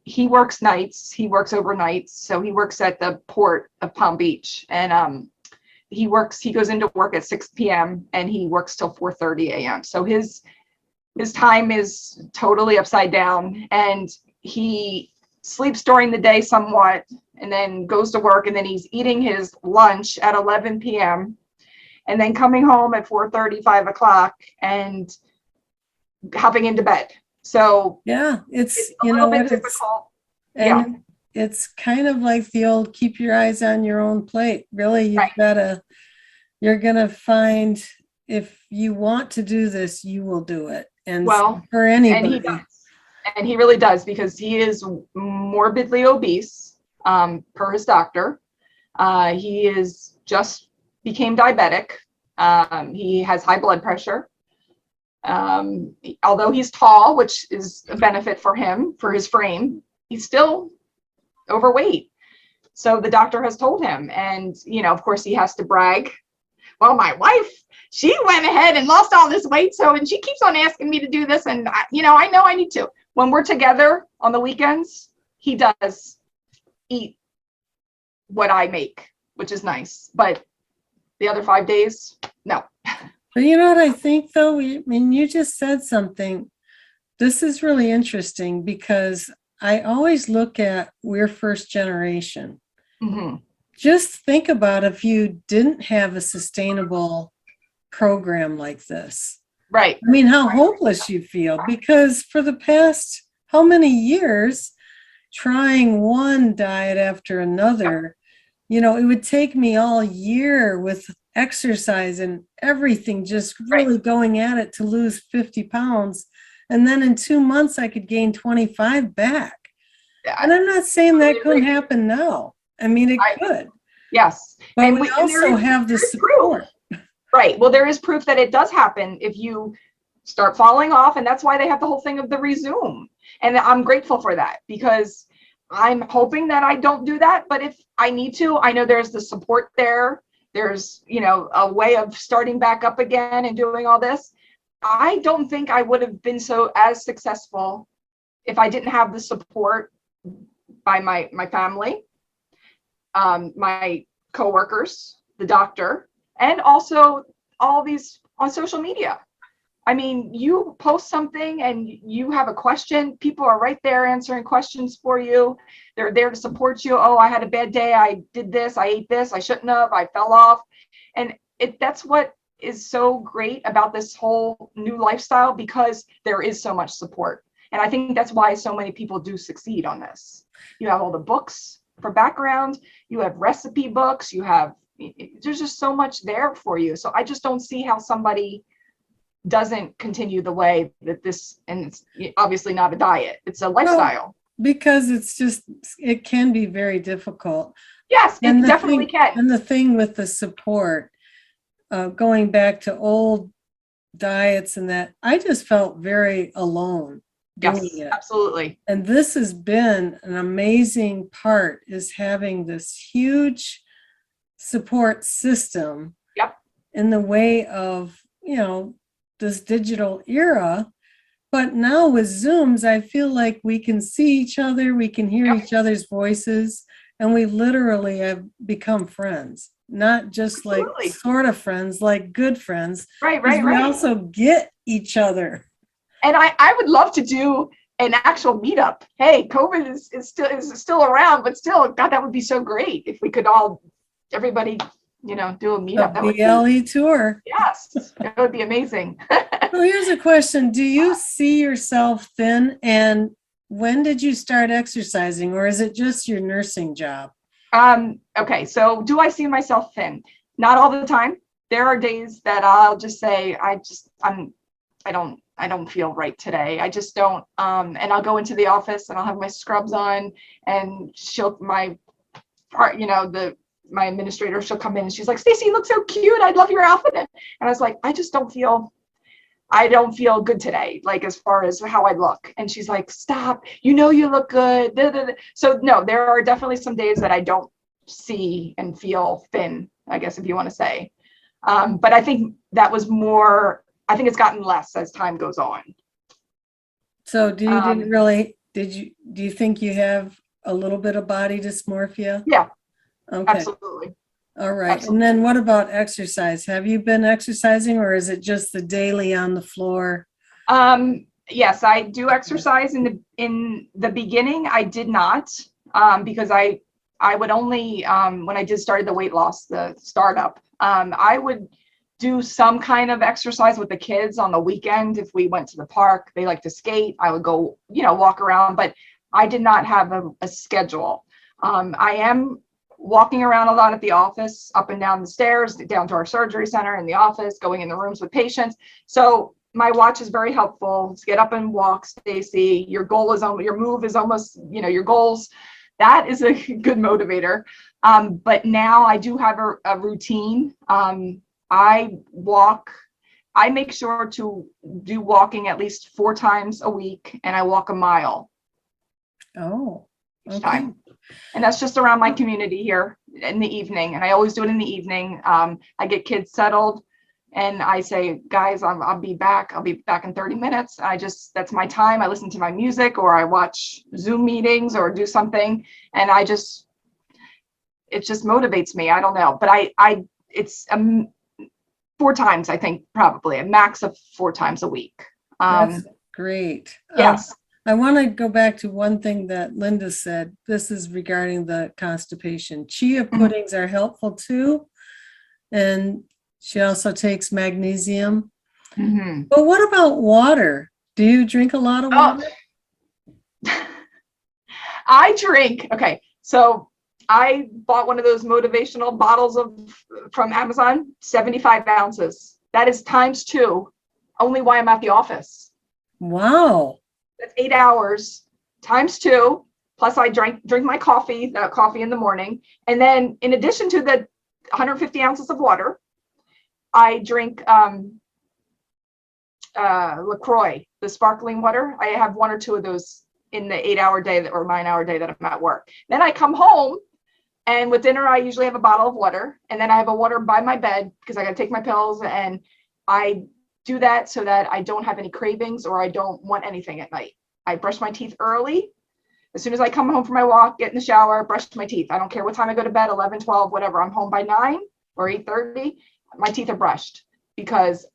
He works nights. He works overnights. So he works at the port of Palm Beach, and he goes into work at 6 p.m. and he works till 4:30 a.m. So his time is totally upside down, and he sleeps during the day somewhat and then goes to work, and then he's eating his lunch at 11 p.m. and then coming home at 4:30, 5 o'clock and hopping into bed. So Yeah, it's a little bit difficult. Yeah, and it's kind of like the old keep your eyes on your own plate. Really, right. you're gonna find if you want to do this, you will do it. And Well, for and he does. anybody. And he really does, because he is morbidly obese, per his doctor. He is just became diabetic. He has high blood pressure. Although he's tall, which is a benefit for him, for his frame, he's still overweight. So the doctor has told him, and of course he has to brag. Well, my wife, she went ahead and lost all this weight, and she keeps on asking me to do this, and I know I need to. When we're together on the weekends, he does eat what I make, which is nice. But the other 5 days, no. But you know what I think though? I mean, you just said something. This is really interesting because I always look at we're first generation. Mm-hmm. Just think about if you didn't have a sustainable program like this. Right. I mean, how hopeless you feel, because for the past how many years trying one diet after another, it would take me all year with exercise and everything, just Right. really going at it to lose 50 pounds. And then in 2 months, I could gain 25 back. And I'm not saying that couldn't happen now. I mean, it could. Yes. But And we there also have the support. Right. Well, there is proof that it does happen if you start falling off. And that's why they have the whole thing of the resume. And I'm grateful for that, because I'm hoping that I don't do that. But if I need to, I know there's the support there. There's, a way of starting back up again and doing all this. I don't think I would have been as successful if I didn't have the support by my family, my coworkers, the doctor, and also all these on social media. I mean, you post something and you have a question, people are right there answering questions for you. They're there to support you. Oh, I had a bad day. I did this. I ate this. I shouldn't have. I fell off. And that's what is so great about this whole new lifestyle, because there is so much support. And I think that's why so many people do succeed on this. You have all the books for background. You have recipe books. There's just so much there for you. So I just don't see how somebody doesn't continue the way that this, and it's obviously not a diet, it's a lifestyle. Well, because it can be very difficult. Yes, it definitely can. And the thing with the support, going back to old diets and that, I just felt very alone doing it. Absolutely. And this has been an amazing part, is having this huge support system. Yep. In the way of, this digital era. But now with Zooms, I feel like we can see each other, we can hear each other's voices, and we literally have become friends. Not just like sort of friends, like good friends. Right. We also get each other. And I would love to do an actual meetup. Hey, COVID is still around, but still, God, that would be so great if we could everybody, do a meetup. A BLE tour. Yes, it would be amazing. So here's a question. Do you see yourself thin? And when did you start exercising, or is it just your nursing job? Okay, so do I see myself thin? Not all the time. There are days that I'll just say, I don't feel right today. I just don't. And I'll go into the office and I'll have my scrubs on, and my administrator, she'll come in and she's like, Stacey, you look so cute. I love your outfit. And I was like, I don't feel good today, like as far as how I look. And she's like, stop, you look good. So no, there are definitely some days that I don't see and feel thin, I guess, if you want to say. But I think that was more, I think it's gotten less as time goes on. So do you think you have a little bit of body dysmorphia? Yeah. Okay. Absolutely. All right. Absolutely. And then what about exercise? Have you been exercising, or is it just the daily on the floor? Yes, I do exercise. In the beginning, I did not, because I would only, when I started the weight loss, the startup, I would do some kind of exercise with the kids on the weekend. If we went to the park, they like to skate, I would go, walk around, but I did not have a schedule. I am walking around a lot at the office, up and down the stairs, down to our surgery center, in the office, going in the rooms with patients. So my watch is very helpful. To get up and walk, Stacey. Your move is almost, your goals. That is a good motivator. But now I do have a routine. I make sure to do walking at least 4 times a week, and I walk a mile. Oh, okay. Each time. And that's just around my community here in the evening. And I always do it in the evening. I get kids settled and I say, guys, I'll be back. I'll be back in 30 minutes. That's my time. I listen to my music, or I watch Zoom meetings or do something. And it just motivates me. I don't know, but it's 4 times, I think, probably a max of 4 times a week. That's great. Yes. I want to go back to one thing that Linda said. This is regarding the constipation. Chia puddings are helpful too. And she also takes magnesium. Mhm. But what about water? Do you drink a lot of Oh, water? I drink. Okay, so I bought one of those motivational bottles from Amazon, 75 ounces. That is times two. Only why I'm at the office. Wow. That's 8 hours times two. Plus, I drink my coffee, coffee in the morning, and then in addition to the 150 ounces of water, I drink LaCroix, the sparkling water. I have one or two of those in the 8 hour day or 9 hour day that I'm at work. Then I come home, and with dinner, I usually have a bottle of water, and then I have a water by my bed because I got to take my pills, and I do that so that I don't have any cravings or I don't want anything at night. I brush my teeth early. As soon as I come home from my walk, get in the shower, brush my teeth. I don't care what time I go to bed, 11, 12, whatever. I'm home by 9 or 8:30. My teeth are brushed because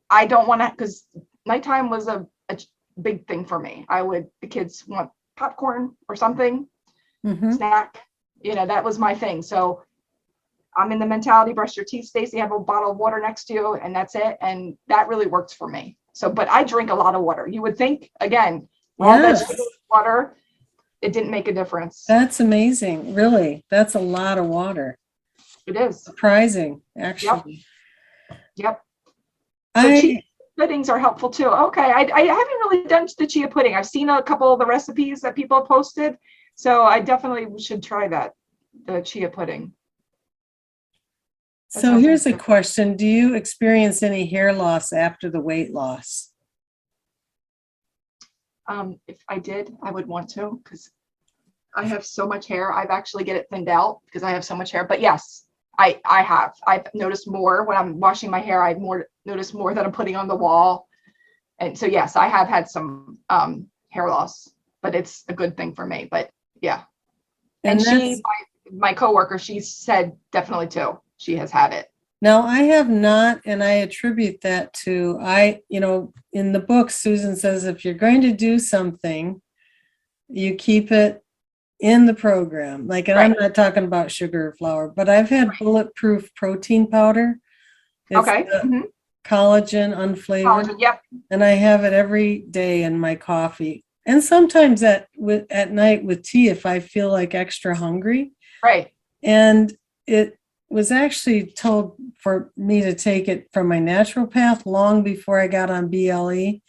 I don't want to, because nighttime was a big thing for me. The kids want popcorn or something, Hmm. snack, that was my thing. So I'm in the mentality, brush your teeth, Stacey, have a bottle of water next to you, and that's it. And that really works for me. So, but I drink a lot of water. You would think, again, raw Yes, vegetables, water, it didn't make a difference. that's amazing. Really, that's a lot of water. It is. Surprising, Yep. actually. Yep. So chia I puddings are helpful too. Okay. I haven't really done the chia pudding. I've seen a couple of the recipes that people have posted. So I definitely should try that, the chia pudding. That so sounds here's a good. question. Do you experience any hair loss after the weight loss? If I did, I would want to because I have so much hair. I've actually get it thinned out because I have so much hair. But yes, I have. I've noticed more when I'm washing my hair. I've noticed more that I'm putting on the wall. And so yes, I have had some hair loss, but it's a good thing for me. But yeah. And And that's my coworker, she said definitely too. She has had it. now I have not, and I attribute that to in the book, Susan says if you're going to do something, you keep it in the program. Like, and I'm Right. not talking about sugar or flour, but I've had bulletproof protein powder. It's Okay. the collagen unflavored, Collagen. Yep. and I have it every day in my coffee. And sometimes at night with tea if I feel like extra hungry. Right. And it was actually told for me to take it from my naturopath long before I got on BLE.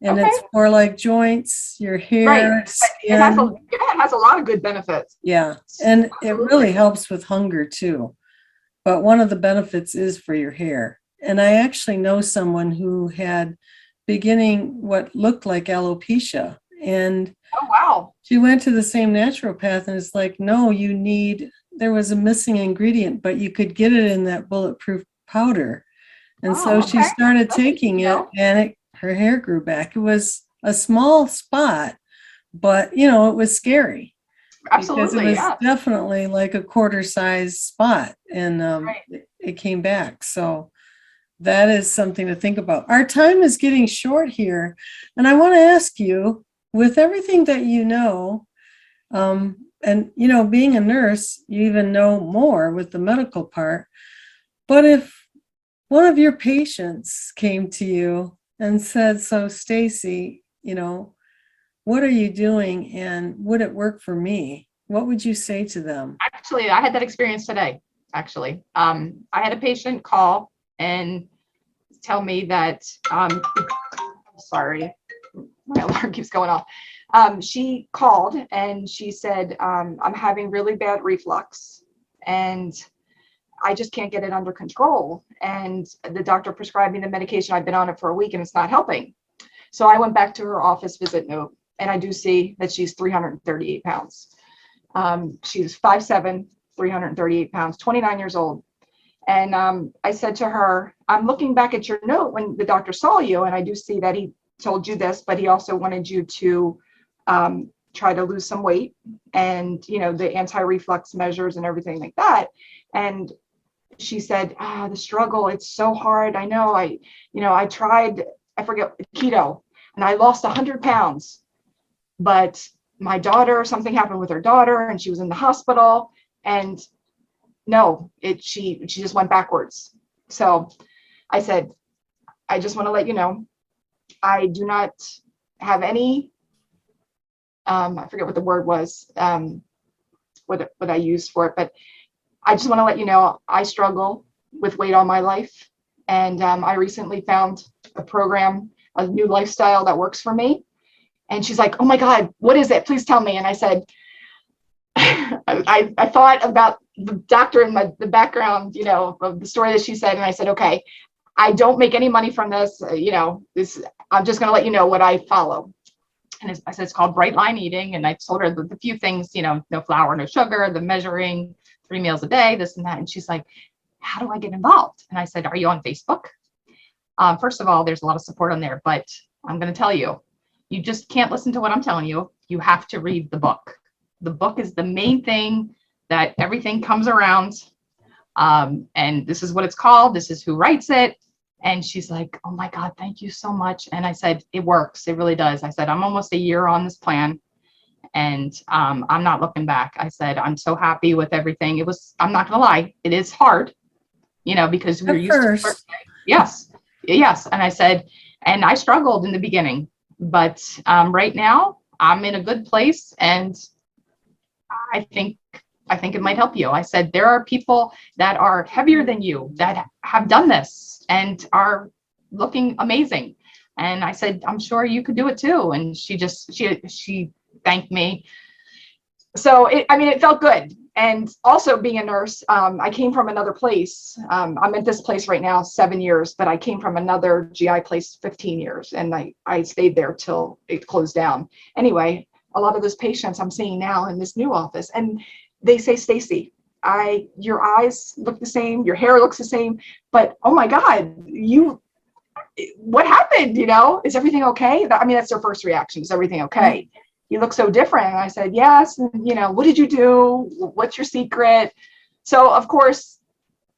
And Okay. it's for like joints, your Right. hair, It skin. has a lot of good benefits. Yeah. And it really Absolutely. helps with hunger too. But one of the benefits is for your hair. And I actually know someone who had beginning what looked like alopecia. And Oh wow. she went to the same naturopath and it's like, no, there was a missing ingredient, but you could get it in that bulletproof powder. And so Oh, she okay. started That's good taking to it know. and her hair grew back. It was a small spot, but it was scary because it Absolutely. was Yeah. definitely like a quarter size spot and Right. it came back. So that is something to think about. Our time is getting short here. And I want to ask you, with everything that and being a nurse, you even know more with the medical part. But if one of your patients came to you and said, so Stacey, what are you doing and would it work for me? What would you say to them? Actually, I had that experience today. Actually, I had a patient call and tell me that I'm sorry, my alarm keeps going off. She called and she said, I'm having really bad reflux and I just can't get it under control. And the doctor prescribed me the medication. I've been on it for a week and it's not helping. So I went back to her office visit note and I do see that she's 338 pounds. She's 5'7", 338 pounds, 29 years old. And I said to her, I'm looking back at your note when the doctor saw you, and I do see that he told you this, but he also wanted you to try to lose some weight and, the anti-reflux measures and everything like that. And she said, the struggle, it's so hard. I know I tried, I forget, keto, and I lost 100 pounds, but my daughter, something happened with her daughter and she was in the hospital and no, she just went backwards. So I said, I just want to let you know, I do not have any, I forget what the word was, what I used for it, but I just want to let you know, I struggle with weight all my life. And I recently found a program, a new lifestyle that works for me. And she's like, oh my God, what is it? Please tell me. And I said, I thought about the doctor in the background, of the story that she said. And I said, okay, I don't make any money from this, I'm just going to let you know what I follow. And I said, it's called Bright Line Eating. And I told her the few things, no flour, no sugar, the measuring 3 meals a day, this and that. And she's like, how do I get involved? And I said, are you on Facebook? First of all, there's a lot of support on there, but I'm going to tell you, you just can't listen to what I'm telling you. You have to read the book. The book is the main thing that everything comes around. And this is what it's called. This is who writes it. And she's like, oh my God, thank you so much. And I said, it works. It really does. I said, I'm almost a year on this plan and I'm not looking back. I said, I'm so happy with everything. I'm not going to lie. It is hard, because we're used to. Yes. And I said, and I struggled in the beginning, but right now I'm in a good place. And I think it might help you. I said, there are people that are heavier than you that have done this and are looking amazing. And I said, I'm sure you could do it too. And she thanked me. So it felt good. And also being a nurse, I came from another place. I'm at this place right now, 7 years, but I came from another GI place 15 years. And I stayed there till it closed down. Anyway, a lot of those patients I'm seeing now in this new office, and they say, Stacey, your eyes look the same, your hair looks the same, but oh my God, what happened? Is everything okay? That's their first reaction. Is everything okay? You look so different. And I said, yes. And, what did you do? What's your secret? So of course,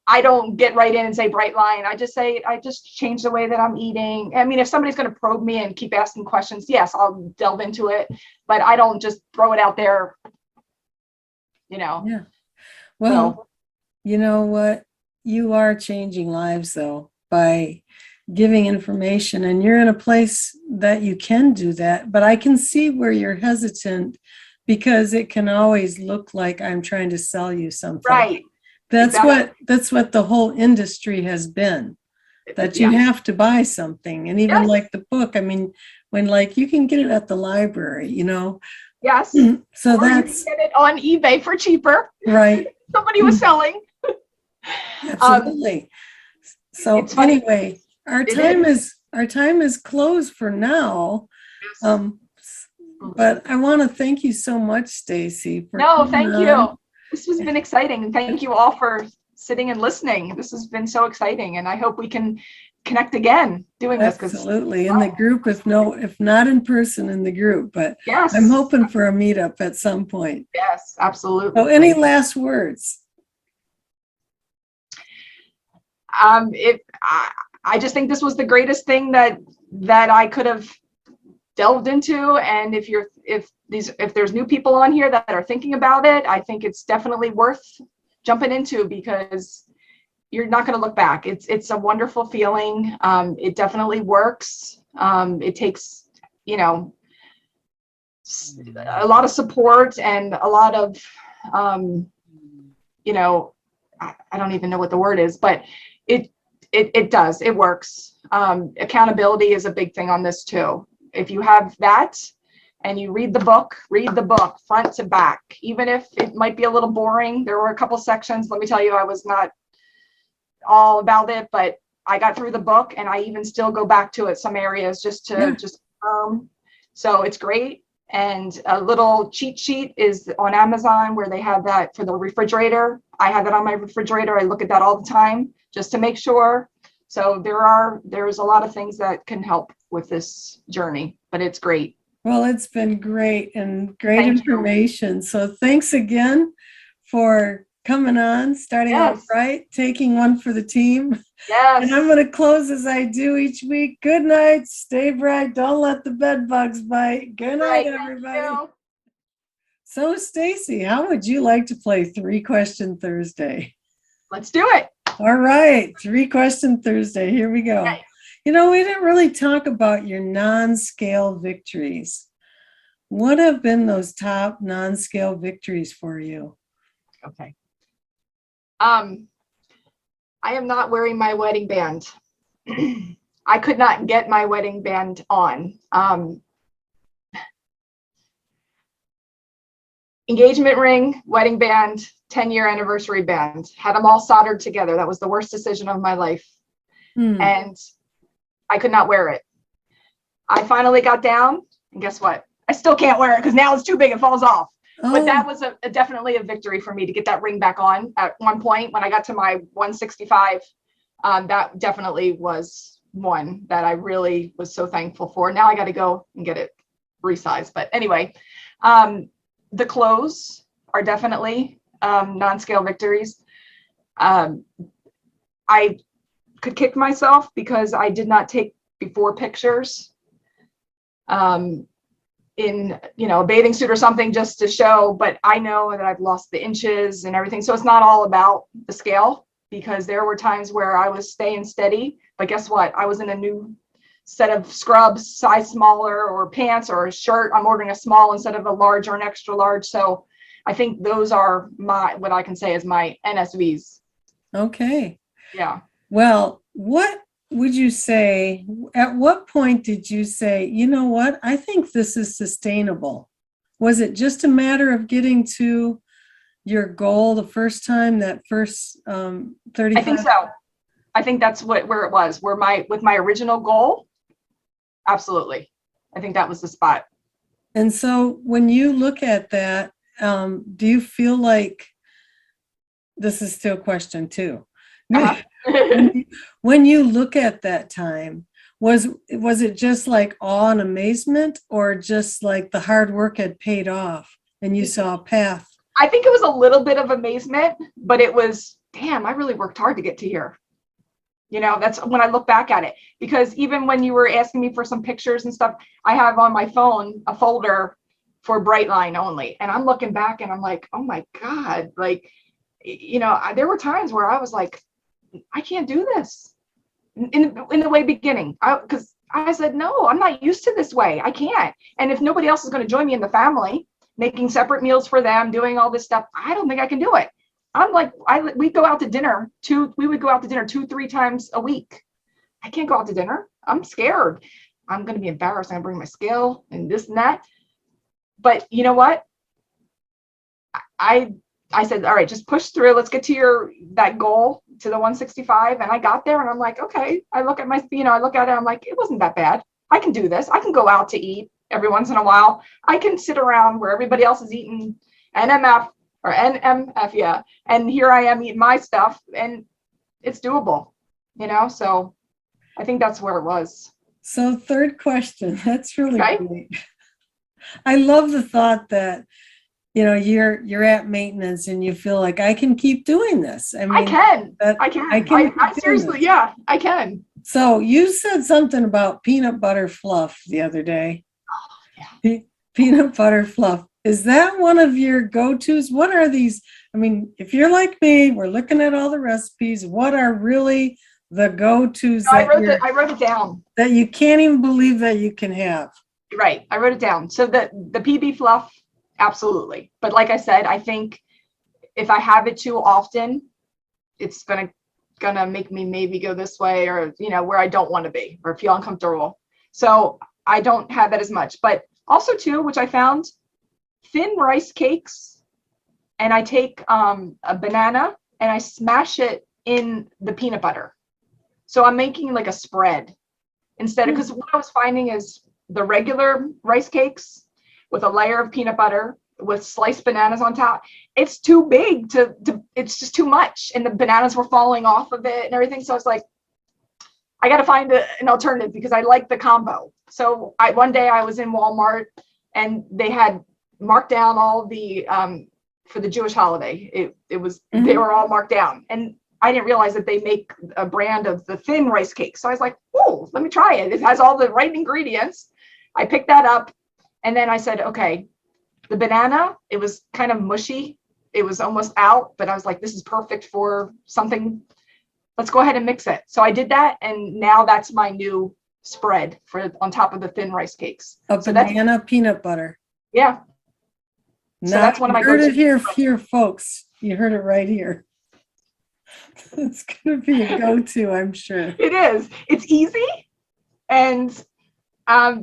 I don't get right in and say Bright Line. I just change the way that I'm eating. If somebody's going to probe me and keep asking questions, yes, I'll delve into it, but I don't just throw it out there, Yeah. Well, you know what? You are changing lives though, by giving information, and you're in a place that you can do that. But I can see where you're hesitant because it can always look like I'm trying to sell you something. Right. That's what the whole industry has been, that you have to buy something. And even like the book, when you can get it at the library, Yes. So or that's, you can get it on eBay for cheaper. Right. Somebody was selling. Absolutely. So anyway, our time is closed for now. Yes. But I want to thank you so much, Stacey. Thank you. This has been exciting. And thank you all for sitting and listening. This has been so exciting. And I hope we can connect again doing this. Absolutely. In the group, if not in person, in the group, but yes, I'm hoping for a meetup at some point. Yes, absolutely. So any last words? I just think this was the greatest thing that I could have delved into. And if there's new people on here that are thinking about it, I think it's definitely worth jumping into, because you're not going to look back. It's a wonderful feeling. It definitely works. It takes, a lot of support and a lot of, I don't even know what the word is, but it does, it works. Accountability is a big thing on this too. If you have that and you read the book front to back, even if it might be a little boring. There were a couple sections, let me tell you, I was not all about it, but I got through the book, and I even still go back to it some areas just to so it's great. And a little cheat sheet is on Amazon, where they have that for the refrigerator. I have it on my refrigerator. I look at that all the time just to make sure. So there's a lot of things that can help with this journey, but it's great. Well, it's been great and great information. So thanks again for coming on, starting out right, taking one for the team. Yes. And I'm going to close as I do each week. Good night. Stay bright. Don't let the bed bugs bite. Good night, everybody. So, Stacey, how would you like to play 3-Question Thursday? Let's do it. All right. 3-Question Thursday. Here we go. Okay. We didn't really talk about your non-scale victories. What have been those top non-scale victories for you? Okay. I am not wearing my wedding band. I could not get my wedding band on. Engagement ring, wedding band, 10-year anniversary band, had them all soldered together. That was the worst decision of my life. And I could not wear it. I finally got down, and guess what? I still can't wear it because now it's too big, it falls off. But that was definitely a victory for me to get that ring back on. At one point when I got to my 165, that definitely was one that I really was so thankful for. Now I got to go and get it resized. But anyway, the clothes are definitely non-scale victories. I could kick myself because I did not take before pictures in a bathing suit or something just to show, but I know that I've lost the inches and everything. So it's not all about the scale, because there were times where I was staying steady, but guess what? I was in a new set of scrubs, size smaller, or pants or a shirt. I'm ordering a small instead of a large or an extra large. So I think those are what I can say is my NSVs. Okay. Yeah. Well, what would you say, at what point did you say, you know what, I think this is sustainable? Was it just a matter of getting to your goal the first time, that first 35? I think so. I think that's where it was, with my original goal. Absolutely. I think that was the spot. And so when you look at that, do you feel like, this is still a question too. When you look at that time, was it just like awe and amazement, or just like the hard work had paid off and you saw a path? I think it was a little bit of amazement, but it was, damn, I really worked hard to get to here. That's when I look back at it, because even when you were asking me for some pictures and stuff, I have on my phone a folder for Brightline only. And I'm looking back and I'm like, oh my God, like, there were times where I was like, I can't do this in the way beginning, because I said, no, I'm not used to this way. I can't. And if nobody else is going to join me in the family, making separate meals for them, doing all this stuff, I don't think I can do it. I'm like, we go out to dinner we would go out to dinner 2-3 times a week. I can't go out to dinner. I'm scared. I'm going to be embarrassed. I'm going to bring my scale and this and that. But you know what? I said, all right, just push through. Let's get to that goal, to the 165. And I got there and I'm like, okay, I look at I look at it. I'm like, it wasn't that bad. I can do this. I can go out to eat every once in a while. I can sit around where everybody else is eating NMF or NMF. Yeah. And here I am eating my stuff, and it's doable, so I think that's where it was. So third question, that's really great. I love the thought that, you're at maintenance and you feel like, I can keep doing this. I mean, I can. I seriously, yeah, I can. So you said something about peanut butter fluff the other day. Oh, yeah. Peanut butter fluff. Is that one of your go-tos? What are these? I mean, if you're like me, we're looking at all the recipes. What are really the go-tos? No, I wrote it down. That you can't even believe that you can have. Right. I wrote it down. So the PB fluff, absolutely. But like I said, I think if I have it too often, it's gonna make me maybe go this way, or where I don't want to be or feel uncomfortable. So I don't have that as much. But also too, which I found, thin rice cakes, and I take a banana and I smash it in the peanut butter. So I'm making like a spread instead of, because what I was finding is the regular rice cakes with a layer of peanut butter with sliced bananas on top, it's too big it's just too much, and the bananas were falling off of it and everything. So I was like, I got to find an alternative, because I like the combo. So one day I was in Walmart and they had marked down all the for the Jewish holiday. It was They were all marked down, and I didn't realize that they make a brand of the thin rice cake. So I was like, oh, let me try it. It has all the right ingredients. I picked that up, and then I said, okay, the banana, it was kind of mushy. It was almost out, but I was like, this is perfect for something let's go ahead and mix it. So I did that, and now that's my new spread for on top of the thin rice cakes. A So that's, banana peanut butter. yeah. So Now, that's one of my you heard go-to. it here, folks. You heard it right here. It's going to be a go-to, I'm sure. It is. It's easy. And,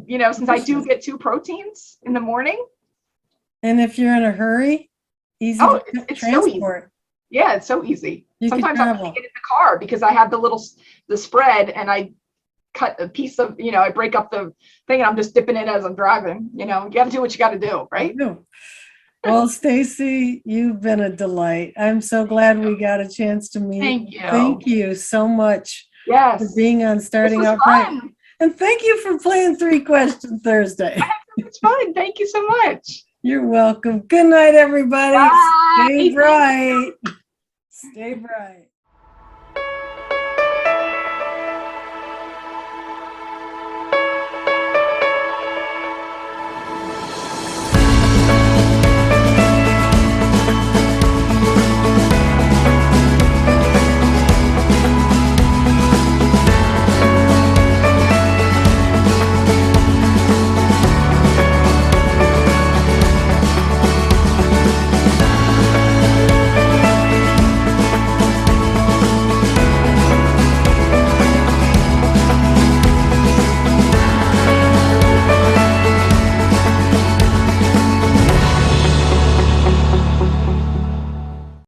you know, since I do get 2 proteins in the morning. And if you're in a hurry, easy Oh, to it's so easy. transport. Yeah, it's so easy. You can Sometimes I'm travel. putting it in the car because I have the spread, and I cut a piece of, you know, I break up the thing and I'm just dipping it as I'm driving. You know, you got to do what you got to do, right? Well, Stacey, you've been a delight. I'm so glad we got a chance to meet. Thank you. Thank you so much Yes. for being on Starting This was Out Bright. fun. And thank you for playing 3 Question Thursday. It's fun. Thank you so much. You're welcome. Good night, everybody. Bye. Stay bright. Stay bright.